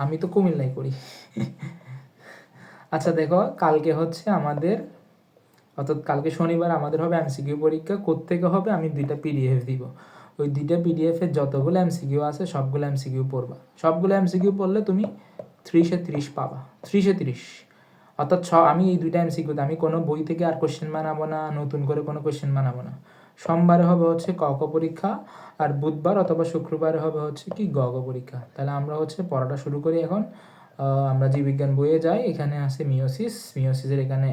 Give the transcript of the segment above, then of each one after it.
আমি তো কুমিল্লায় করি। আচ্ছা দেখো, কালকে হচ্ছে আমাদের, অর্থাৎ কালকে শনিবার আমাদের হবে এমসিকিউ পরীক্ষা। কোত্থেকে হবে, আমি 2টা পিডিএফ দিব। ওই 2টা পিডিএফের যতগুলো এমসিকিউ আছে সবগুলো এমসিকিউ পড়বা। সবগুলো এমসিকিউ পড়লে তুমি 30-30 পাবা, 30-30। অর্থাৎ আমি এই 2টা এমসিকিউতে আমি কোনো বই থেকে আর কোশ্চেন বানাবো না, নতুন করে কোনো কোশ্চেন বানাবো না। সোমবারে হবে হচ্ছে ক ক পরীক্ষা, আর বুধবার অথবা শুক্রবারে হবে হচ্ছে কি গ গ পরীক্ষা। তাহলে আমরা হচ্ছে পড়াটা শুরু করি এখন। আমরা জীববিজ্ঞান বইয়ে যাই, এখানে আছে মিওসিসের এখানে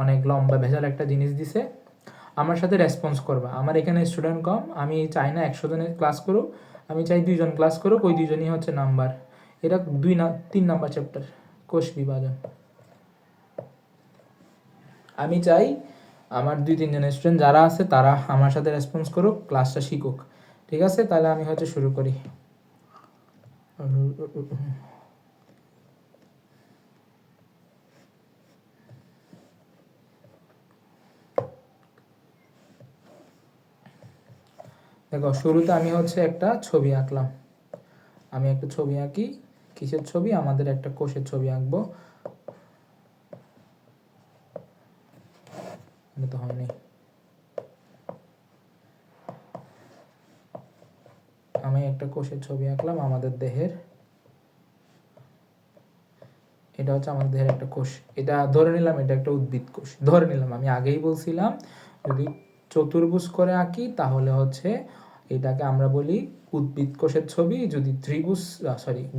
অনেক লম্বা ভেজাল একটা জিনিস দিছে। আমার সাথে রেসপন্স করবা। আমার এখানে স্টুডেন্ট কম, আমি চাই না 100 জনের ক্লাস করুক, আমি চাই 2 জন ক্লাস করুক, ওই 2 জনই হচ্ছে নাম্বার। এটা 3 নাম্বার চ্যাপ্টার, কোষ বিভাজন। আমি চাই আমার 2-3 জনের স্টুডেন্ট যারা আছে তারা আমার সাথে রেসপন্স করুক, ক্লাসটা শিখুক। ঠিক আছে, তাহলে আমি হচ্ছে শুরু করি। দেখো, শুরুতে আমি হচ্ছে একটা ছবি আঁকলাম। আমি একটা ছবি আঁকি। কিসের ছবি? আমাদের একটা কোষের ছবি আঁকবো। এটা তো হয়নি। আমি একটা কোষের ছবি আঁকলাম আমাদের দেহের। এটা হচ্ছে আমাদের দেহের একটা কোষ। এটা ধরে নিলাম এটা একটা উদ্ভিদ কোষ, ধরে নিলাম। আমি আগেই বলছিলাম যদি চতুর্ভুজ করে আঁকি তাহলে হচ্ছে এটাকে আমরা বলি উদ্ভিদ কোষের ছবি। যদি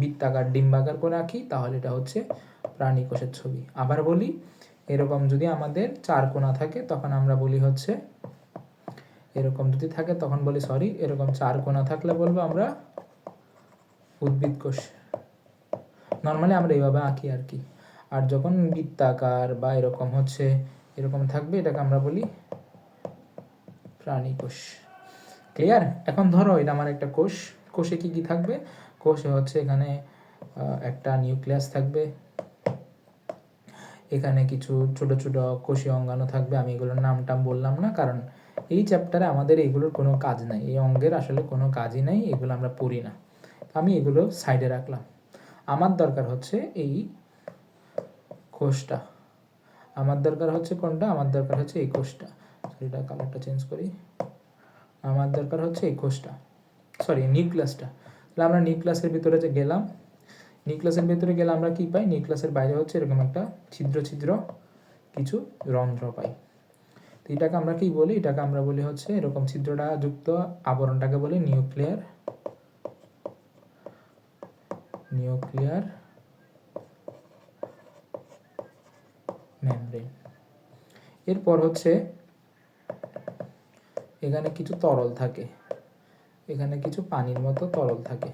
বৃত্তাকার ডিম্বাকার করে আঁকি তাহলে এটা হচ্ছে প্রাণী কোষের ছবি। আবার বলি, এরকম যদি আমাদের 4 কোণা থাকে তখন আমরা বলি হচ্ছে, এরকম যদি থাকে তখন বলি এরকম 4 কোণা থাকলে বলবো আমরা উদ্ভিদ কোষ। নর্মালি আমরা এইভাবে আঁকি আর কি। আর যখন বৃত্তাকার বা এরকম হচ্ছে এরকম থাকবে এটাকে আমরা বলি প্রাণী কোষ। ক্লিয়ার? এখন ধরো এটা আমার একটা কোষ। কোষে কি কি থাকবে? কোষে হচ্ছে এখানে একটা নিউক্লিয়াস থাকবে, এখানে কিছু ছোট ছোট কোষীয় অঙ্গাণু থাকবে। আমি এগুলোর নাম টাম বললাম না, কারণ এই চ্যাপ্টারে আমাদের এগুলোর কোনো কাজ নাই, এই অঙ্গের আসলে কোনো কাজই নাই, এগুলো আমরা পড়ি না। আমি এগুলো সাইডে রাখলাম। আমার দরকার হচ্ছে এই কোষটা। আমার দরকার হচ্ছে কোনটা? আমার দরকার হচ্ছে এই কোষটা। এটা কালারটা চেঞ্জ করি। আমার দরকার হচ্ছে এই কোষটা, নিউক্লিয়াসটা। তাহলে আমরা নিউক্লিয়াসের ভিতরে যে গেলাম, নিউক্লিয়াসের ভিতরে গেলে আমরা কি পাই? নিউক্লিয়াসের বাইরে হচ্ছে এরকম একটা ছিদ্র ছিদ্র কিছু রন্ধ্র পাই। তো এটাকে আমরা কি বলি? এটাকে আমরা বলি হচ্ছে এরকম ছিদ্রটা যুক্ত আবরণটাকে বলি নিউক্লিয়ার মেমব্রেন। এরপর হচ্ছে এখানে কিছু তরল থাকে, এখানে কিছু পানির মতো তরল থাকে।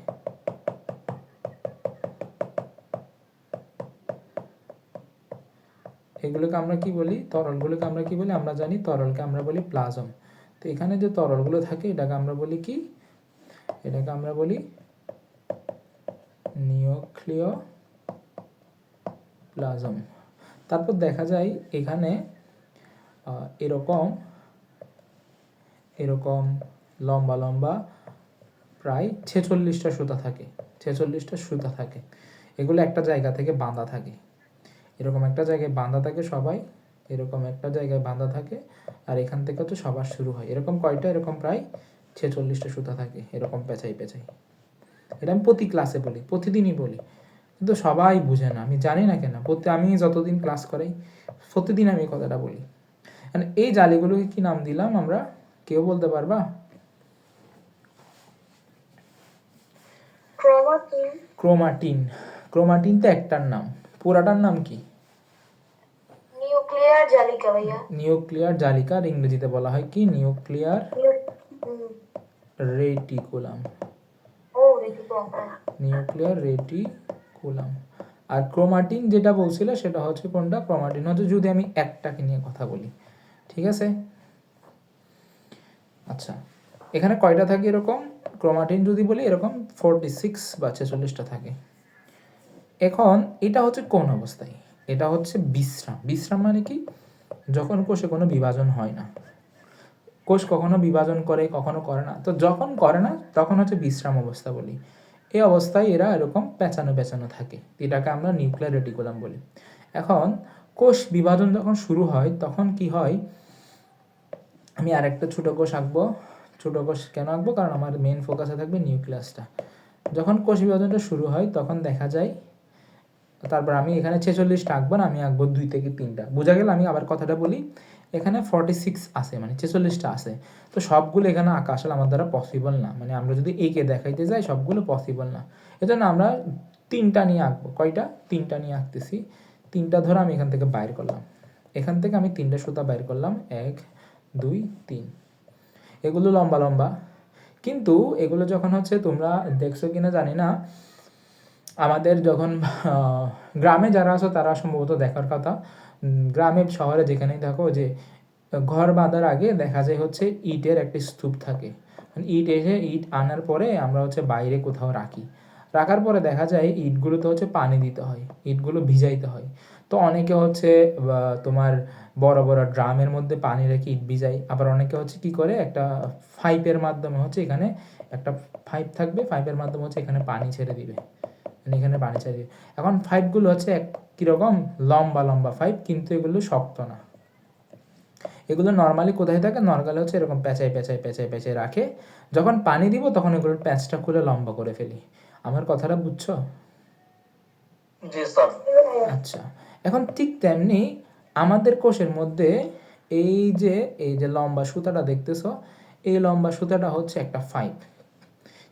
এগুলোকে আমরা কি বলি? তরলগুলোকে আমরা কি বলি? আমরা জানি তরলকে আমরা বলি প্লাজম। তো এখানে যে তরলগুলো থাকে এটাকে আমরা বলি কি? এটাকে আমরা বলি নিউক্লিওপ্লাজম। তারপর দেখা যায় এখানে এরকম এরকম লম্বা লম্বা প্রায় 46টা সুতা থাকে, 46টা সুতা থাকে। এগুলো একটা জায়গা থেকে বাঁধা থাকে, এরকম একটা জায়গায় বাঁধা থাকে সবাই, এরকম একটা জায়গায় বাঁধা থাকে। আর এখান থেকে তো সবার শুরু হয়। এরকম কয়টা? এরকম প্রায় 46টা সুতা থাকে, এরকম পেঁচাই পেঁচাই। এটা আমি প্রতি ক্লাসে বলি, প্রতিদিনই বলি, কিন্তু সবাই বুঝে না। আমি জানি না কেন, আমি যতদিন ক্লাস করাই প্রতিদিন আমি এই কথাটা বলি। মানে এই জালিগুলোকে কি নাম দিলাম আমরা? কেউ বলতে পারবা? ক্রোমাটিন। ক্রোমাটিন তো একটার নাম, পুরাটার নাম কি? নিউক্লিয়ার জালিকা ভাইয়া। নিউক্লিয়ার জালিকা, আর ইংরেজিতে বলা হয় কি? Nuclear reticulum. Nuclear reticulum. আর ক্রোমাটিন যেটা বলছিল সেটা হচ্ছে কোনটা? ক্রোমাটিন হচ্ছে, যদি আমি একটাকে নিয়ে কথা বলি, ঠিক আছে? আচ্ছা, এখানে কয়টা থাকে এরকম? ক্রোমাটিন যদি বলি এরকম 46 বা 46টা থাকে। এখন এটা হচ্ছে কোন অবস্থায়? এটা হচ্ছে বিশ্রাম। বিশ্রাম মানে কি? যখন কোষে কোনো বিভাজন হয় না। কোষ কখনো বিভাজন করে, কখনো করে না। তো যখন করে না তখন হচ্ছে বিশ্রাম অবস্থা বলি। এই অবস্থায় এরা এরকম পেঁচানো পেঁচানো থাকে, এটাকে আমরা নিউক্লিয়ার রেটিকুলাম বলি। এখন কোষ বিভাজন যখন শুরু হয় তখন কি হয়, আমি আরেকটা ছোটো কোষ আঁকবো। ছোটো কোষ কেন আঁকবো, কারণ আমার মেন ফোকাসে থাকবে নিউক্লিয়াসটা। যখন কোষ বিভাজনটা শুরু হয় তখন দেখা যায়, তারপর আমি এখানে 46টা আঁকবো না, আমি আঁকবো 2 থেকে 3টা। বোঝা গেল? আমি আবার কথাটা বলি, এখানে 46 আছে, মানে 46টা আছে। তো সবগুলো এখানে আঁকা আসলে আমার দ্বারা পসিবল না, মানে আমরা যদি এঁকে দেখাইতে যাই সবগুলো পসিবল না। এজন্য আমরা 3টা নিয়ে আঁকবো। কয়টা? 3টা নিয়ে আঁকতেছি। 3টা ধরো আমি এখান থেকে বাইর করলাম, এখান থেকে আমি 3টা সুতা বাইর করলাম, 1 2 3। এগুলো লম্বা লম্বা, কিন্তু এগুলো যখন হচ্ছে, তোমরা দেখছো কিনা জানি না, আমাদের যখন গ্রামে যারা আছো তারা সম্ভবত দেখার কথা, গ্রামে শহরে যেখানেই থাকো, যে ঘর বাঁধার আগে দেখা যায় হচ্ছে ইটের একটা স্তূপ থাকে। ইট এসে ইট আনার পরে আমরা হচ্ছে বাইরে কোথাও রাখি, রাখার পরে দেখা যায় ইটগুলোতে হচ্ছে পানি দিতে হয়, ইটগুলো ভিজাইতে হয়। তো অনেকে হচ্ছে তোমার বড় বড় ড্রামের মধ্যে পানি রেখে ইট ভিজায়, আবার অনেকে হচ্ছে কি করে, একটা পাইপের মাধ্যমে হচ্ছে, এখানে একটা পাইপ থাকবে, পাইপের মাধ্যমে হচ্ছে এখানে পানি ছেড়ে দিবে, এখানে পানি ছেড়ে দিবে। এখন পাইপগুলো হচ্ছে কীরকম, লম্বা লম্বা পাইপ, কিন্তু এগুলো শক্ত না। এগুলো নর্মালি কোথায় থাকে, নর্মালি হচ্ছে এরকম পেঁচায় পেঁচায় পেঁচায় পেঁচায় রাখে। যখন পানি দিব তখন এগুলোর প্যাঁচটা খুলে লম্বা করে ফেলি। আমার কথাটা বুঝছো? আচ্ছা, এখন ঠিক তেমনি আমাদের কোষের মধ্যে এই যে লম্বা সুতাটা দেখতেছো, এই লম্বা সুতাটা হচ্ছে একটা পাইপ,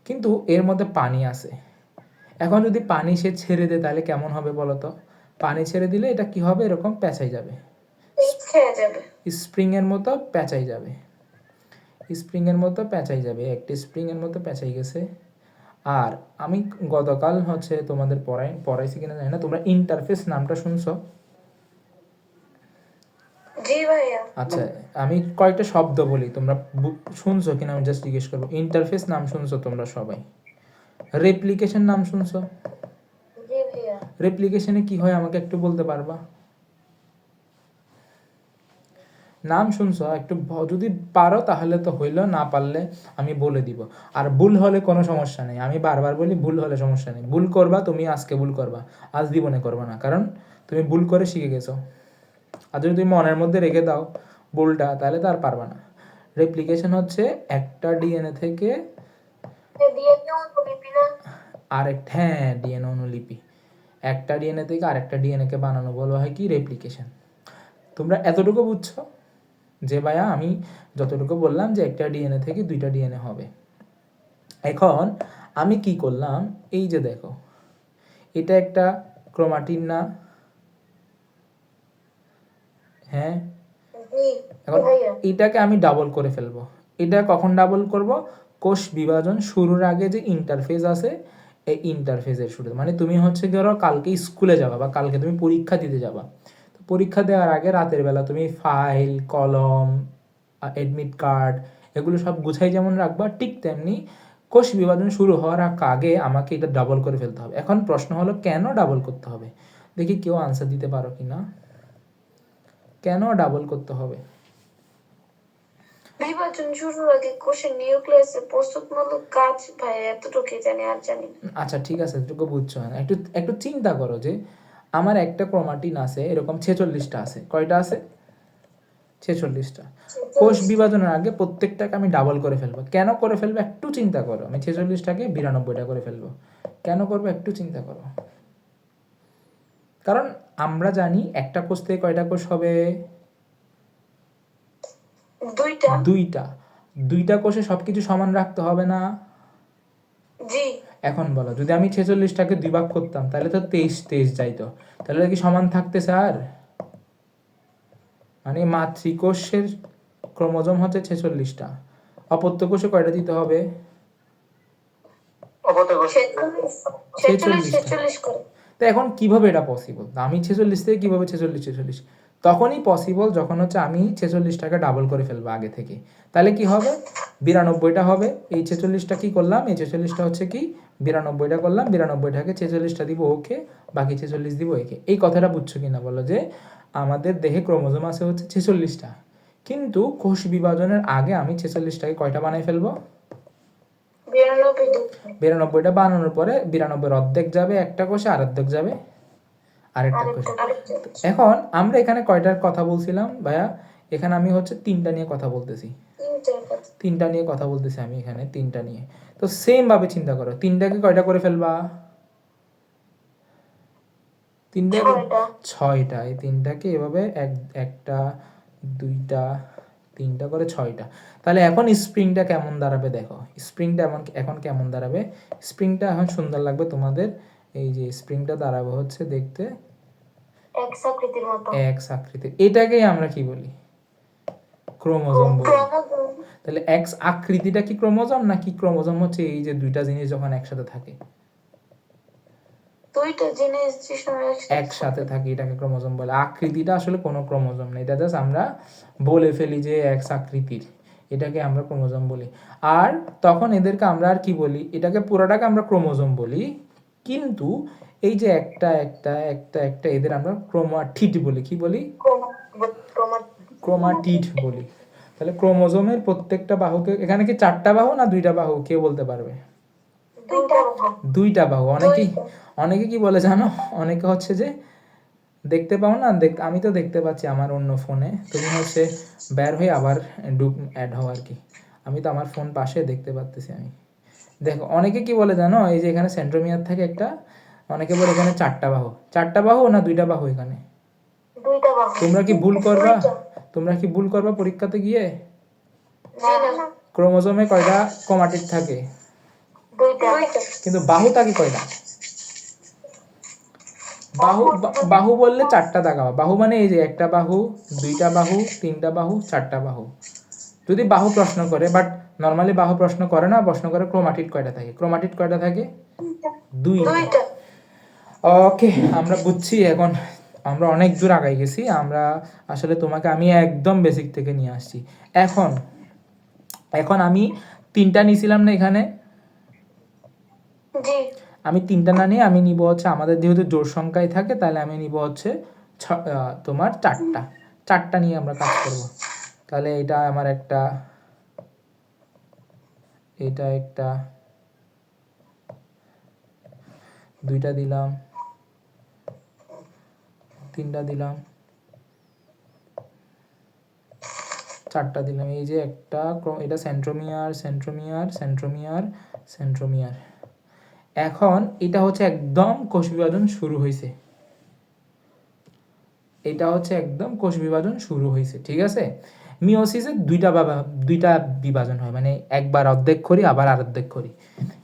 কিন্তু এর মধ্যে পানি আছে। এখন যদি পানি সে ছেড়ে দেয় তাহলে কেমন হবে বলো তো? পানি ছেড়ে দিলে এটা কি হবে, এরকম পেঁচাই যাবে, স্প্রিং এর মতো পেঁচাই যাবে, স্প্রিং এর মতো পেঁচাই যাবে, একটা স্প্রিং এর মতো পেঁচাই গেছে। আর আমি গতকাল হচ্ছে তোমাদের পড়াইছি কিনা জানি না, তোমরা ইন্টারফেস নামটা শুনছো? জি ভাইয়া। আচ্ছা, আমি কয়েকটা শব্দ বলি, তোমরা শুনছো কিনা আমি জাস্ট জিজ্ঞেস করবো। ইন্টারফেস নাম শুনছো তোমরা সবাই? রেপ্লিকেশন নাম শুনছো? জি ভাইয়া। রেপ্লিকেশনে কি হয় আমাকে একটু বলতে পারবা? নাম শুনছো, একটু যদি পারো তাহলে তো হইলো, না পারলে আমি বলে দিব। আর ভুল হলে কোনো সমস্যা নেই, আমি বারবার বলি ভুল হলে সমস্যা নেই। ভুল করবা তুমি, আজকে ভুল করবা, আজ জীবনে করবা না, কারণ তুমি ভুল করে শিখে গেছো। আর যদি তুমি মনের মধ্যে রেখে দাও ভুলটা, তাহলে তো আর পারবা না। রেপ্লিকেশন হচ্ছে একটা ডিএনএ থেকে আরেকটা, হ্যাঁ ডিএনএ অনুলিপি, একটা ডিএনএ থেকে আরেকটা ডিএনএকে বানানো বলা হয় কি, রেপ্লিকেশন। তোমরা এতটুকু বুঝছো যে ভাইয়া আমি যতটুকু বললাম যে একটা ডিএনএ থেকে 2টা ডিএনএ হবে। এখন আমি কি করলাম, এই যে দেখো এটা একটা ক্রোমাটিন না? হ্যাঁ, এখন এটাকে আমি ডাবল করে ফেলবো। এটা কখন ডাবল করব? কোষ বিভাজন শুরুর আগে যে ইন্টারফেজ আছে, এই ইন্টারফেজের শুরু, মানে তুমি হচ্ছে ধরো কালকে স্কুলে যাবা বা কালকে তুমি পরীক্ষা দিতে যাবা, তো পরীক্ষা দেওয়ার আগে রাতের বেলা তুমি ফাইল, কলম, অ্যাডমিট কার্ড এগুলো সব গুছাই যেমন রাখবা, ঠিক তেমনি কোষ বিভাজন শুরু হওয়ার আগে আমাকে এটা ডাবল করে ফেলতে হবে। এখন প্রশ্ন হলো কেন ডাবল করতে হবে? দেখি কেউ আনসার দিতে পারো কি না, কেন ডাবল করতে হবে? বিভাজন শুরুর আগে কোষের নিউক্লিয়াসের প্রস্তুতমূলক কাজ, ভাই এতটুকুই জানি, আর জানি না। আচ্ছা ঠিক আছে, এতটুকু বুঝছো না, একটু একটু চিন্তা করো যে আমার একটা ক্রোমাটিন আছে এরকম 46টা আছে। কয়টা আছে? 46টা। কোষ বিভাজনের আগে প্রত্যেকটাকে আমি ডাবল করে ফেলবো। কেন করে ফেলবো একটু চিন্তা করো। আমি 46টাকে 92টা করে ফেলবো। কেন করবো একটু চিন্তা করো। কারণ আমরা জানি একটা কোষ থেকে কয়টা কোষ হবে? দুইটা কোষে সবকিছু সমান রাখতে হবে না? জি। এখন বলো, যদি আমি 46টাকে 2 ভাগ করতাম তাহলে তো 23 যাইতো, তাহলে কি সমান থাকতে স্যার? মানে মাতৃকোষের ক্রোমোজোম হচ্ছে 46টা, অপত্য কোষে কয়টা দিতে হবে? 46। তো এখন কিভাবে এটা পসিবল? আমি 46 থেকে কিভাবে 46? তখনই পসিবল যখন হচ্ছে আমি 46টাকে ডাবল করে ফেলবো আগে থেকে। তাহলে কি হবে? 92টা হবে। এই 46টা কি করলাম, এই 46টা হচ্ছে কি 92টা করলাম, 92টাকে 46টা দিব ওকে, বাকি 46 দিব একে। এই কথাটা বুঝছো কিনা বলো, যে আমাদের দেহে ক্রোমোজোম আছে হচ্ছে 46টা, কিন্তু কোষ বিভাজনের আগে আমি 46টাকে কয়টা বানাই ফেলবো? 92টা বানানোর পরে 92 অর্ধেক যাবে একটা কোষে, আর অর্ধেক যাবে আরেকটা কোষে। এখন আমরা এখানে কয়টার কথা বলছিলাম ভাইয়া? এখানে আমি হচ্ছে 3টা নিয়ে কথা বলতেছি, 3টা নিয়ে কথা বলতেছি আমি এখানে, 3টা নিয়ে। তো সেম ভাবে চিন্তা করো, 3টাকে কয়টা করে ফেলবা? 6টা। এই 3টাকে এভাবে একটা 2টা 3টা করে 6টা। তাহলে এখন স্প্রিংটা কেমন দাঁড়াবে দেখো, স্প্রিংটা এখন কেমন দাঁড়াবে? স্প্রিংটা এখন সুন্দর লাগবে তোমাদের। এই যে স্প্রিংটা দাঁড়াবে হচ্ছে দেখতে এক্স আকৃতির মতো। এক্স আকৃতির। এটাকেই আমরা কি বলি? ক্রোমোজোম বলি। তাহলে এক্স আকৃতিটা কি ক্রোমোজোম, নাকি ক্রোমোজোম হচ্ছে এই যে দুইটা জিনিস যখন একসাথে থাকে? দুইটা জিনিস একসাথে থাকে এটাকে ক্রোমোজোম বলে। আকৃতিটা আসলে কোনো ক্রোমোজোম নেই, এটা জাস্ট আমরা বলে ফেলি যে এক্স আকৃতির, এটাকে আমরা ক্রোমোজোম বলি। আর তখন এদেরকে আমরা আর কি বলি? এটাকে পুরোটাকে আমরা ক্রোমোজোম বলি, কিন্তু এই যে একটা একটা একটা একটা এদের আমরা ক্রোমাটিড বলি। কি বলি? ক্রোমাটিড বলি। তাহলে ক্রোমোজোমের প্রত্যেকটা বাহুকে, এখানে কি 4টা বাহু না 2টা বাহু কেউ বলতে পারবে? 2টা বাহু। অনেকে কি বলে জানো? অনেকে হচ্ছে যে দেখতে পাও না, আমি তো দেখতে পাচ্ছি আমার অন্য ফোনে, তুমি হচ্ছে বের হয়ে আবার অ্যাড হও আর কি। আমি তো আমার ফোন পাশে দেখতে পাচ্ছি আমি। দেখো অনেকে কি বলে জানো? এই যে এখানে সেন্ট্রোমিয়ার থাকে একটা, অনেকে বলে এখানে 4টা বাহু। 4টা বাহু না 2টা বাহু? এখানে তোমরা কি ভুল করবা? তোমরা কি ভুল করবা পরীক্ষাতে গিয়ে? ক্রোমোজোমে কয়টা ক্রোমাটিড থাকে? কিন্তু বাহু থাকে কয়টা? বাহু বললে 4টা দাগাবা। বাহু মানে এই যে একটা বাহু, 2টা বাহু, 3টা বাহু, 4টা বাহু। যদি বাহু প্রশ্ন করে, বাট নর্মালি বাহু প্রশ্ন করে না, প্রশ্ন করে ক্রোমাটিড কয়টা থাকে। ক্রোমাটিড কয়টা থাকে? 2টা। ওকে, আমরা বুঝছি এখন। আমরা অনেক দূর আগাই গেছি। আমরা আসলে তোমাকে আমি একদম বেসিক থেকে নিয়ে আসছি। এখন আমি 3টা নিয়েছিলাম না এখানে? আমি 3টা না নিয়ে আমি নিব হচ্ছে, আমাদের যেহেতু জোড় সংখ্যায় থাকে, তাহলে আমি নিব হচ্ছে তোমার 4টা নিয়ে আমরা কাজ করব। তাহলে এটা আমার একটা, এটা একটা, 2টা দিলাম, 3টা দিলাম, 4টা দিলাম। এই যে একটা, এটা সেন্ট্রোমিয়ার সেন্ট্রোমিয়ার সেন্ট্রোমিয়ার সেন্ট্রোমিয়ার। এখন এটা হচ্ছে একদম কোষ বিভাজন শুরু হয়েছে। এটা হচ্ছে একদম কোষ বিভাজন শুরু হয়েছে, ঠিক আছে? মিওসিসে দুইটা বিভাজন হয়, মানে একবার অর্ধেক করি আবার আর অর্ধেক করি।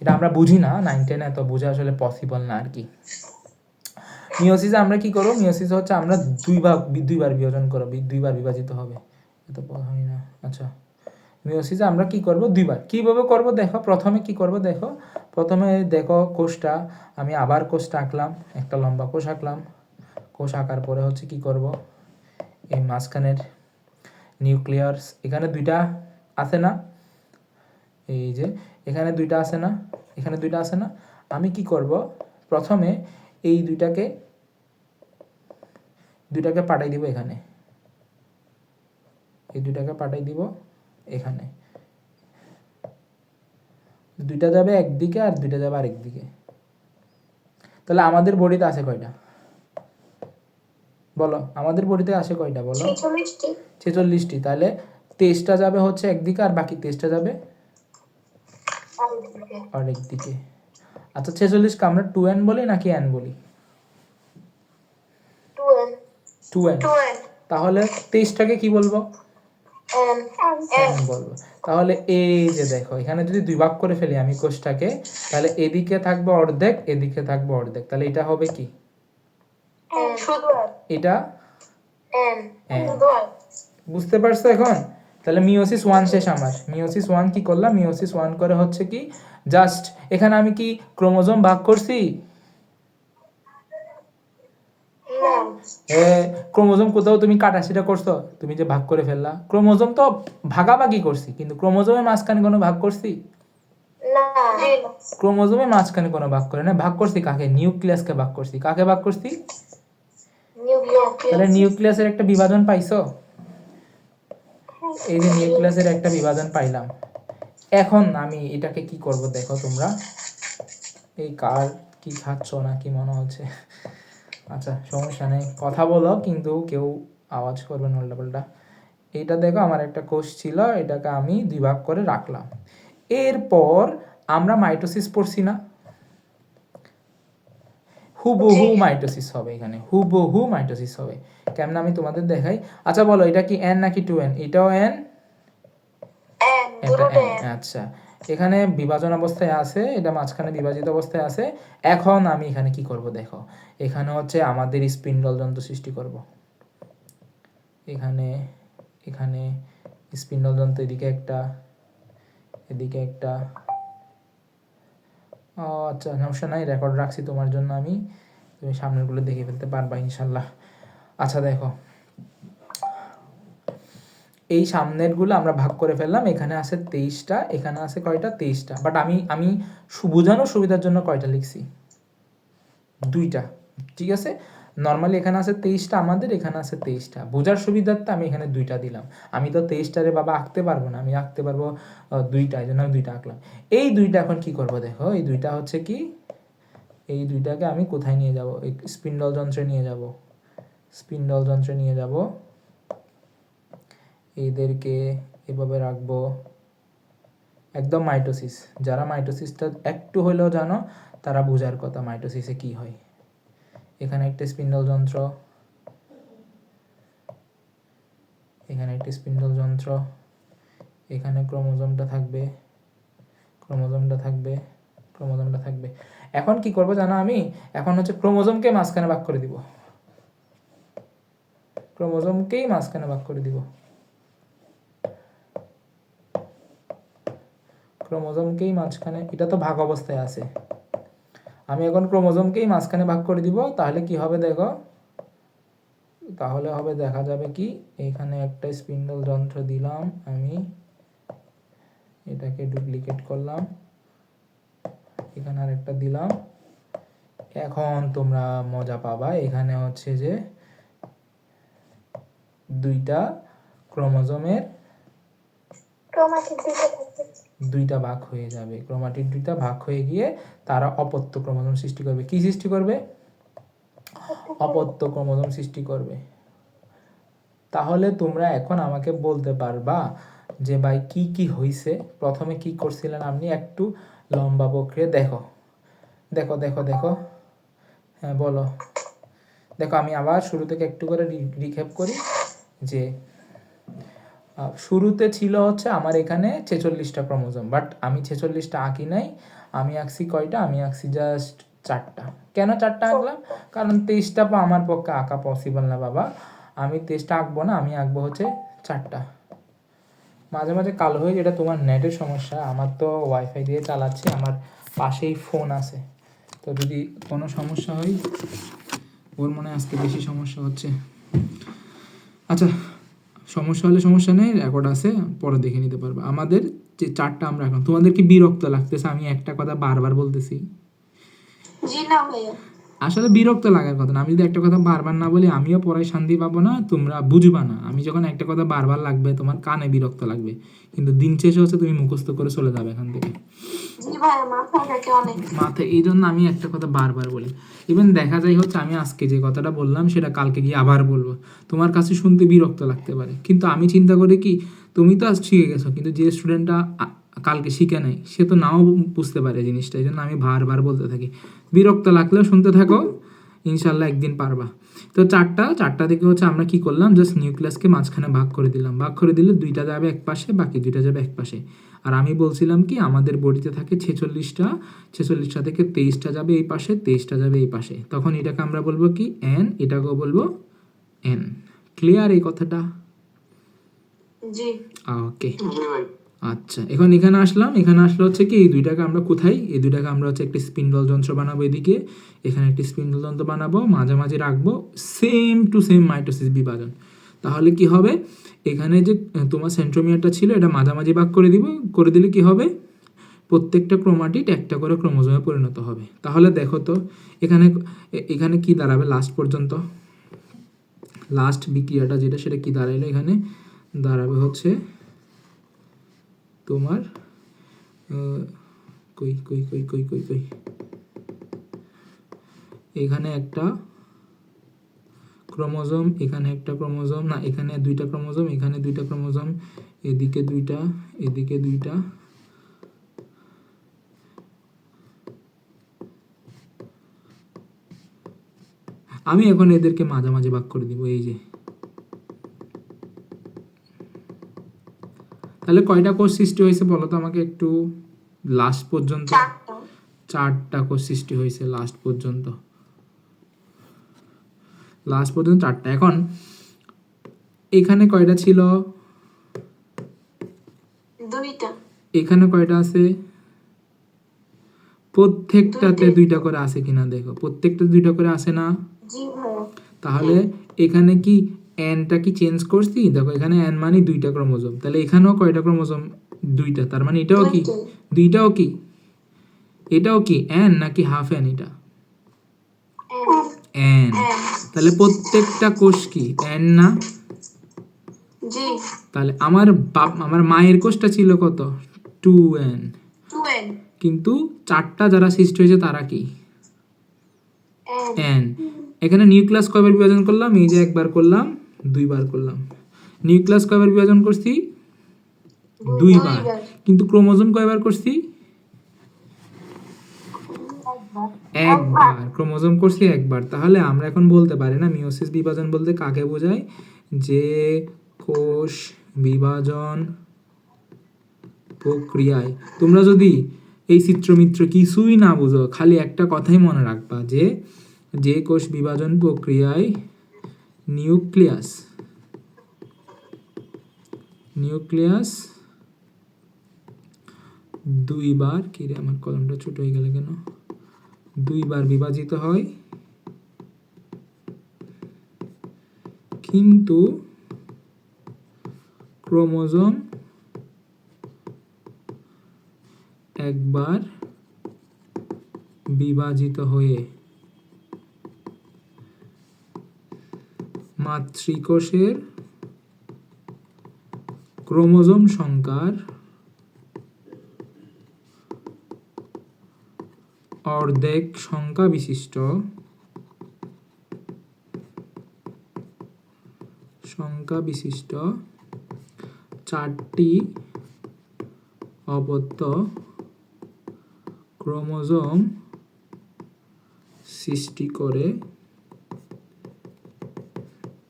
এটা আমরা বুঝি না 9-10 এত বোঝা আসলে পসিবল না আর কি। মিওসিসে আমরা কি করব? মিওসিসে হচ্ছে আমরা দুইবার বিভাজন করব, দুইবার বিভাজিত হবে। এটা হয় না। আচ্ছা, মিওসিসে আমরা কি করব? দুইবার। কিভাবে করব দেখো, প্রথমে কি করব দেখো। প্রথমে দেখো কোষটা, আমি আবার কোষটা আঁকলাম, একটা লম্বা কোষ আঁকলাম। কোষ আঁকার পরে হচ্ছে কি করব, এই মাঝখানের নিউক্লিয়াস, এখানে 2টা আছে না? এই যে এখানে 2টা আছে না? এখানে 2টা আছে না? আমি কি করব, প্রথমে এই দুইটাকে পাঠাই দিব এখানে, এই দুইটাকে পাঠাই দিব এখানে। 2টা যাবে একদিকে আর 2টা যাবে আরেক দিকে। তাহলে আমাদের বডিতে আছে কয়টা বলো? আমাদের বডিতে আসে কয়টা বলো? 46টি। তাহলে 23টা যাবে হচ্ছে একদিকে আর বাকি 23টা যাবে আরেক দিকে। আচ্ছা, 46কে আমরা 2n বলি নাকি n বলি? 2n। তাহলে 23টাকে কি বলবো? n বলবো। তাহলে এই যে দেখো, এখানে যদি 2 ভাগ করে ফেলি আমি কোষটাকে, তাহলে এদিকে থাকবে অর্ধেক, এদিকে থাকবে অর্ধেক। তাহলে এটা হবে কি? এটা n। বুঝতে পারছো এখন? তাহলে মিওসিস 1 শেষ আমার। মিওসিস 1 কি করলাম? মিওসিস 1 করে হচ্ছে কি, জাস্ট এখানে আমি কি ক্রোমোজোম ভাগ করছি? ক্রোমোজোম কোথাও তুমি কাটাছিটা করছো? তুমি যে ভাগ করে ফেললা, ক্রোমোজোম তো ভাগাভাগি করছি, কিন্তু ক্রোমোজোমের মাঝখানে কোনো ভাগ করছি না? ক্রোমোজোমের মাঝখানে কোনো ভাগ করে না। ভাগ করছি কাকে? নিউক্লিয়াসকে ভাগ করছি। কাকে ভাগ করছি? তাহলে নিউক্লিয়াসের একটা বিভাজন পাইছো? এই যে নিউক্লিয়াসের একটা বিভাজন পাইলাম। এখন আমি এটাকে কি করব দেখো তোমরা। এই কার কি খাচ্ছ না কি মনে হচ্ছে? আচ্ছা সমস্যা নেই, কথা বলো কিন্তু কেউ আওয়াজ করবে না উল্টাপাল্টা। এটা দেখো আমার একটা কোষ ছিল, এটাকে আমি 2 ভাগ করে রাখলাম। এরপর আমরা মাইটোসিস পড়ছি না? হুবহু মাইটোসিস হবে এখানে, হুবহু মাইটোসিস হবে। কেমন আমি তোমাদের দেখাই। আচ্ছা বলো এটা কি এন নাকি 2n? এটাও এন, এন এটা দুটোতে এন। আচ্ছা এখানে বিভাজন অবস্থায় আছে, এটা মাঝখানে বিভাজিত অবস্থায় আছে। এখন আমি এখানে কি করব দেখো, এখানে হচ্ছে আমাদের স্পিন্ডল যন্ত্র সৃষ্টি করব। এখানে এখানে স্পিন্ডল যন্ত্র, এদিকে একটা, এদিকে একটা। ও আচ্ছা সমস্যা নাই, রেকর্ড রাখছি তোমার জন্য আমি, তুমি সামনেরগুলো দেখে ফেলতে পারবা ইনশাল্লাহ। আচ্ছা দেখো এই সামনেরগুলো আমরা ভাগ করে ফেললাম। এখানে আছে 23টা, এখানে আছে কয়টা? 23টা। বাট আমি আমি বোঝানোর সুবিধার জন্য কয়টা লিখছি? 2টা। ঠিক আছে, নর্মালি এখানে আছে 23টা, আমাদের এখানে আছে 23টা। বোঝার সুবিধার্থে আমি এখানে 2টা দিলাম। আমি তো 23টারে বাবা আঁকতে পারবো না, আমি আঁকতে পারবো 2টা, এই জন্য আমি 2টা আঁকলাম। এই 2টা এখন কি করব দেখো, এই 2টা হচ্ছে কি, এই 2টাকে আমি কোথায় নিয়ে যাব? এই স্পিন্ডল যন্ত্রে নিয়ে যাব। স্পিন্ডল যন্ত্রে নিয়ে যাব, এদেরকে এভাবে রাখবো একদম মাইটোসিস। যারা মাইটোসিসটা একটু হলেও জানো তারা বোঝার কথা মাইটোসিসে কি হয়। এখানে একটা স্পিন্ডল যন্ত্র, এখানে একটা স্পিন্ডল যন্ত্র, এখানে ক্রোমোজোমটা থাকবে, ক্রোমোজোমটা থাকবে, ক্রোমোজোমটা থাকবে। এখন কি করব জানো আমি? এখন হচ্ছে ক্রোমোজোমকে মাঝখানে ভাগ করে দিব, ক্রোমোজোমকেই মাঝখানে ভাগ করে দিব, ক্রোমোজোমকেই মাঝখানে। এটা তো ভাগ অবস্থায় আছে, আমি এখন ক্রোমোজোমকেই মাঝখানে ভাগ করে দিব। তাহলে কি হবে দেখো, তাহলে হবে দেখা যাবে কি, এখানে একটা স্পিন্ডল যন্ত্র দিলাম আমি, এটাকে ডুপ্লিকেট করলাম, এখানে আরেকটা দিলাম। এখন তোমরা মজা পাবা, এখানে হচ্ছে যে 2টা ক্রোমোজোমের ক্রোমাটিড দুটো থাকবে। 2টা ভাগ হয়ে যাবে, ক্রোমাটিড 2টা ভাগ হয়ে গিয়ে তারা অপত্য ক্রোমোজোম সৃষ্টি করবে। কি সৃষ্টি করবে? অপত্য ক্রোমোজোম সৃষ্টি করবে। তাহলে তোমরা এখন আমাকে বলতে পারবা যে ভাই কি কি হইছে, প্রথমে কি করছিলেন আপনি, একটু লম্বা প্রক্রিয়া দেখো, দেখো দেখো দেখো। হ্যাঁ বলো। দেখো আমি আবার শুরু থেকে একটু করে রিক্যাপ করি যে শুরুতে ছিল হচ্ছে আমার এখানে 46টা ক্রোমোজোম, বাট আমি 46টা আঁকি নাই, আমি আঁকছি কয়টা? আমি আঁকছি জাস্ট 4টা। কেন 4টা আঁকলাম? কারণ 23টা আমার পক্ষে আঁকা পসিবল না বাবা, আমি 23টা আঁকবো না, আমি আঁকবো হচ্ছে 4টা। মাঝে মাঝে কালো হয়ে, যেটা তোমার নেটের সমস্যা, আমার তো ওয়াইফাই দিয়ে চালাচ্ছি, আমার পাশেই ফোন আছে, তো যদি কোনো সমস্যা হয়, ওর মনে হয় আজকে বেশি সমস্যা হচ্ছে। আচ্ছা সমস্যা হলে সমস্যা নেই, রেকর্ড আছে, পরে দেখে নিতে পারবা। আমাদের যে 4টা আমরা এখন, তোমাদের কি বিরক্ত লাগতেছে আমি একটা কথা বারবার বলতেছি? জি না ভাইয়া। আসলে বিরক্ত লাগার কথা না, আমি যদি একটা কথা বারবার না বলি আমিও পড়ায় শান্তি পাবো না, তোমরা বুঝবা না। আমি যখন একটা কথা বারবার লাগবে তোমার কানে বিরক্ত লাগবে, কিন্তু দিন শেষে হচ্ছে তুমি মুখস্থ করে চলে যাবে এখান থেকে। জি ভাইয়া, মাথা থাকে অনেক। মাথায়, এই জন্য আমি একটা কথা বারবার বলি। ইভেন দেখা যায় হচ্ছে আমি আজকে যে কথাটা বললাম সেটা কালকে গিয়ে আবার বলবো, তোমার কাছে শুনতে বিরক্ত লাগতে পারে, কিন্তু আমি চিন্তা করি কি, তুমি তো আজ শিখে গেছো, কিন্তু যে স্টুডেন্টটা কালকে শিখে নাই সে তো নাও বুঝতে পারে জিনিসটা, এই জন্য আমি বারবার বলতে থাকি। বিরক্ত লাগলেও শুনতে থাকো, ইনশাল্লাহ একদিন পারবা। তো 4টা থেকে হচ্ছে আমরা কি করলাম, জাস্ট নিউক্লিয়াসকে মাঝখানে ভাগ করে দিলাম, ভাগ করে দিলে 2টা যাবে এক পাশে, বাকি 2টা যাবে এক পাশে। আর আমি বলছিলাম কি, আমাদের বডিতে থাকে 46টা, 46টা থেকে 23টা যাবে এই পাশে, 23টা যাবে এই পাশে, তখন এটাকে আমরা বলবো কি এন, এটাকেও বলবো এন। ক্লিয়ার এই কথাটা? জি। ওকে আচ্ছা, এখন এখানে আসলাম, এখানে আসলে হচ্ছে কি এই 2টাকে আমরা কোথায়, এই 2টাকে আমরা হচ্ছে একটা স্পিন্ডল যন্ত্র বানাবো, এদিকে এখানে একটি স্পিন্ডল যন্ত্র বানাবো, মাঝামাঝি রাখবো, সেম টু সেম মাইটোসিস বিভাজন। তাহলে কি হবে, এখানে যে তোমার সেন্ট্রোমিয়ারটা ছিল এটা মাঝামাঝি ভাগ করে দিব, করে দিলে কি হবে, প্রত্যেকটা ক্রোমাটিড একটা করে ক্রোমোজোমে পরিণত হবে। তাহলে দেখো তো এখানে এখানে কি দাঁড়াবে লাস্ট পর্যন্ত, লাস্ট বিক্রিয়াটা যেটা, সেটা কি দাঁড়াইলো, এখানে দাঁড়াবে হচ্ছে তোমার কই কই কই কই কই কই এখানে একটা ক্রোমোজোম, এখানে একটা ক্রোমোজোম, না এখানে দুইটা ক্রোমোজোম, এখানে দুইটা ক্রোমোজোম, এদিকে দুইটা, এদিকে দুইটা, আমি এখন এদেরকে মাঝামাঝি ভাগ করে দিব। এই যে তাহলে কয়টা কোষ সৃষ্টি হয়েছে বলো তো আমাকে একটু লাস্ট পর্যন্ত? 4টা। 4টা কোষ সৃষ্টি হয়েছে লাস্ট পর্যন্ত, লাস্ট পর্যন্ত 4টা। এখন এখানে কয়টা ছিল? 2টা। এখানে কয়টা আছে? প্রত্যেকটাতে 2টা। 2টা করে আছে কিনা দেখো, প্রত্যেকটা 2টা করে আছে না? জি ভাইয়া। তাহলে এখানে কি এনটা কি চেঞ্জ করছি? দেখো এখানে এন মানে 2টা ক্রোমোজোম, তাহলে এখানেও কয়টা ক্রোমোজোম? 2টা, তার মানে এটাও কি 2টা। 2টাও কি, এটাও কি এন নাকি হাফ এন? এটা এন, N. তাহলে প্রত্যেকটা কোষ কি এন না? জি। তাহলে আমার মায়ের কোষটা ছিল কত? 2n, 2N. কিন্তু 4টা যারা সৃষ্টি হয়েছে তারা কি N. n। এখানে নিউক্লিয়াস কয়বার বিভাজন করলাম? এই যে একবার করলাম, দুইবার করলাম। নিউক্লিয়াস কয়বার বিভাজন করছি? দুইবার। কিন্তু ক্রোমোজোম কয়বার করছি? একবার। ক্রোমোজোম করছি একবার। তাহলে আমরা এখন বলতে পারি না মিওসিস বিভাজন বলতে কাকে বোঝায়? যে কোষ বিভাজন প্রক্রিয়ায় তোমরা যদি এই চিত্রমিত্র কিছুই না বুঝো, খালি একটা কথাই মনে রাখবা যে যে কোষ বিভাজন প্রক্রিয়ায় নিউক্লিয়াস নিউক্লিয়াস দুইবার, কি রে আমার কলমটা ছোট হয়ে গেল কেন, দুইবার বিভাজিত হয়, কিন্তু ক্রোমোজোম একবার বিভাজিত হয়ে মাতৃকোষের ক্রোমোজোম সংখ্যার অর্ধেক সংখ্যা বিশিষ্ট চারটি অবত্য ক্রোমোজোম সৃষ্টি করে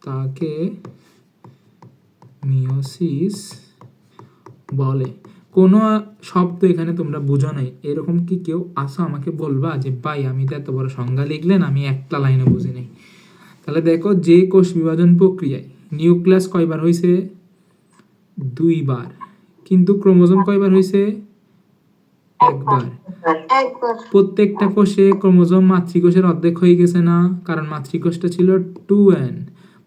তাকে মিওসিস বলে। কোনো শব্দ এখানে তোমরা বুঝো নাই, এরকম কি কেউ আসো আমাকে বলবা যে ভাই আমি তো এত বড় সংজ্ঞা লিখলেন আমি একটা লাইনে বুঝি নাই? তাহলে দেখো যে কোষ বিভাজন প্রক্রিয়ায় নিউক্লিয়াস কয়বার হয়েছে? দুইবার, কিন্তু ক্রোমোজোম কয়বার হয়েছে? একবার। প্রত্যেকটা কোষে ক্রোমোজোম মাতৃকোষের অর্ধেক হয়ে গেছে না? কারণ মাতৃকোষটা ছিল 2n,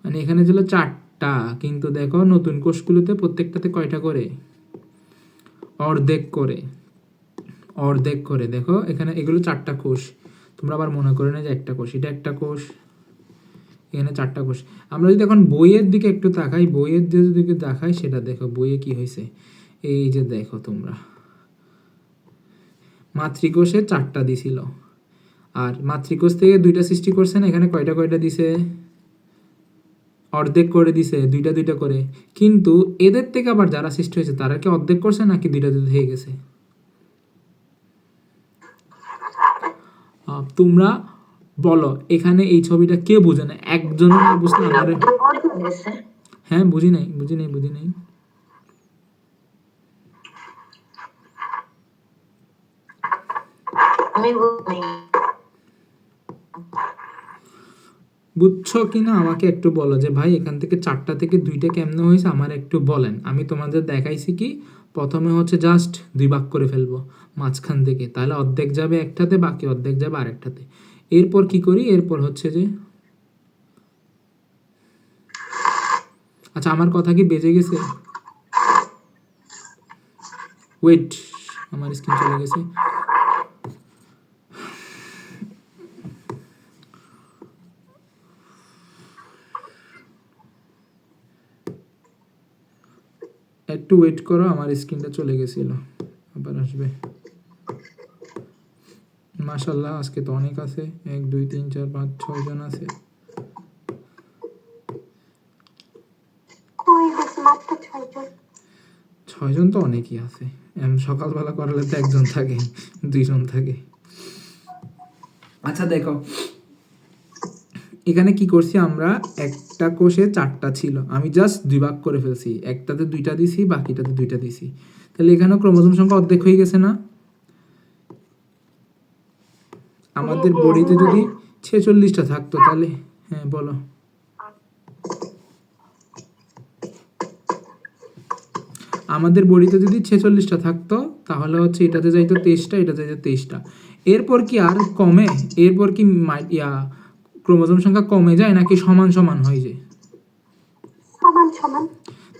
মানে এখানে ছিল 4টা, কিন্তু দেখো নতুন কোষগুলোতে প্রত্যেকটাতে কয়টা করে? অর্ধেক করে, অর্ধেক করে। দেখো এখানে এগুলো 4টা কোষ, তোমরা আবার মনে করে না যে একটা কোষ, এটা একটা কোষ, এখানে 4টা কোষ। আমরা যদি এখন বইয়ের দিকে একটু তাকাই, বইয়ের দিকে দেখাই, সেটা দেখো বইয়ে কি হয়েছে। এই যে দেখো তোমরা, মাতৃকোষে 4টা দিছিল, আর মাতৃকোষ থেকে 2টা সৃষ্টি করছে না? এখানে কয়টা কয়টা দিছে? অর্ধেক করে দিছে, 2টা 2টা করে। কিন্তু এদের থেকে আবার যারা সৃষ্টি হয়েছে তারা কি অর্ধেক করছে নাকি 2টা 2টা হয়ে গেছে? তোমরা বলো, এখানে এই ছবিটা কে বুঝে না? একজনও না বুঝলে আমাদের, হ্যাঁ বুঝি নাই বুঝি নাই বুঝি নাই। বুঝছো কিনা আমাকে একটু বলো যে ভাই এখান থেকে 4টা থেকে 2টা কেমনে হয়েছে আমার একটু বলেন। আমি তোমাদের দেখাইছি কি, প্রথমে হচ্ছে জাস্ট 2 ভাগ করে ফেলবো মাঝখান থেকে, তাহলে অর্ধেক যাবে একটাতে, বাকি অর্ধেক যাবে আরেকটাতে। এরপর কি করি? এরপর হচ্ছে যে, আচ্ছা আমার কথা কি বেজে গেছে? ওয়েট, আমার স্ক্রিন চলে গেছে। একটু ওয়েট করো, আমার স্ক্রিনটা চলে গেছিল, আবার আসবে। মাশাল্লাহ আজকে তো অনেক আছে, 1 2 3 4 5 6 জন আছে। কই হচ্ছে মাত্র 6 জন। 6 জন তো অনেকই আছে, সকালবেলা করালে তো 1 জন থাকে, 2 জন থাকে। আচ্ছা দেখো, এখানে কি করছি আমরা, একটা কোষে 4টা ছিল, আমি জাস্ট 2 ভাগ করে ফেলছি, একটাতে 2টা দিছি, বাকিটাতে 2টা দিছি। তাহলে এখানেও ক্রোমোজোম সংখ্যা অর্ধেক হয়ে গেছে না? আমাদের বডিতে যদি 46টা থাকতো তাহলে, হ্যাঁ বলো। আমাদের বডিতে যদি 46টা থাকতো তাহলে হচ্ছে এটাতে যাইতো 23টা, এটাতে যাইতো 23টা। এরপর কি আর কমে? এরপর কি ক্রোমোজোম সংখ্যা কমে যায় নাকি সমান সমান হয়ে যায়? সমান সমান।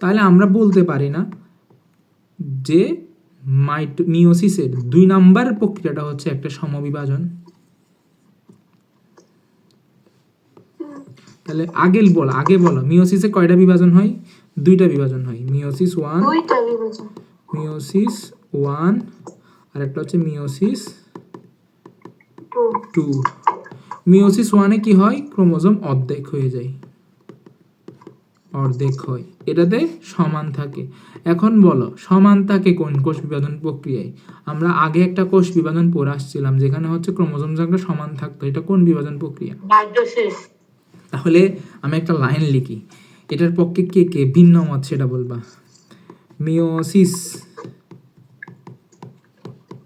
তাহলে আমরা বলতে পারি না যে মিওসিসের 2 নাম্বার প্রক্রিয়াটা হচ্ছে একটা সমবিভাজন। তাহলে আগে বলো মিওসিসে কয়টা বিভাজন হয়? 2টা বিভাজন হয়, মিওসিস 1, দুইটা বিভাজন। মিওসিস 1 আর একটা হচ্ছে মিওসিস 2। মিওসিস 1-এ কি হয়? ক্রোমোজোম অর্ধেক হয়ে যায়, অর্ধেক হয়, এটাতে সমান থাকে। এখন বলো সমান থাকে কোন কোষ বিভাজন প্রক্রিয়ায়? আমরা আগে একটা কোষ বিভাজন পড়ে আসছিলাম যেখানে হচ্ছে ক্রোমোজোম সংখ্যা সমান থাকতো, এটা কোন বিভাজন প্রক্রিয়া? মাইটোসিস। তাহলে আমি একটা লাইন লিখি, এটার পক্ষে কে কে ভিন্ন মত সেটা বলবা। মিওসিস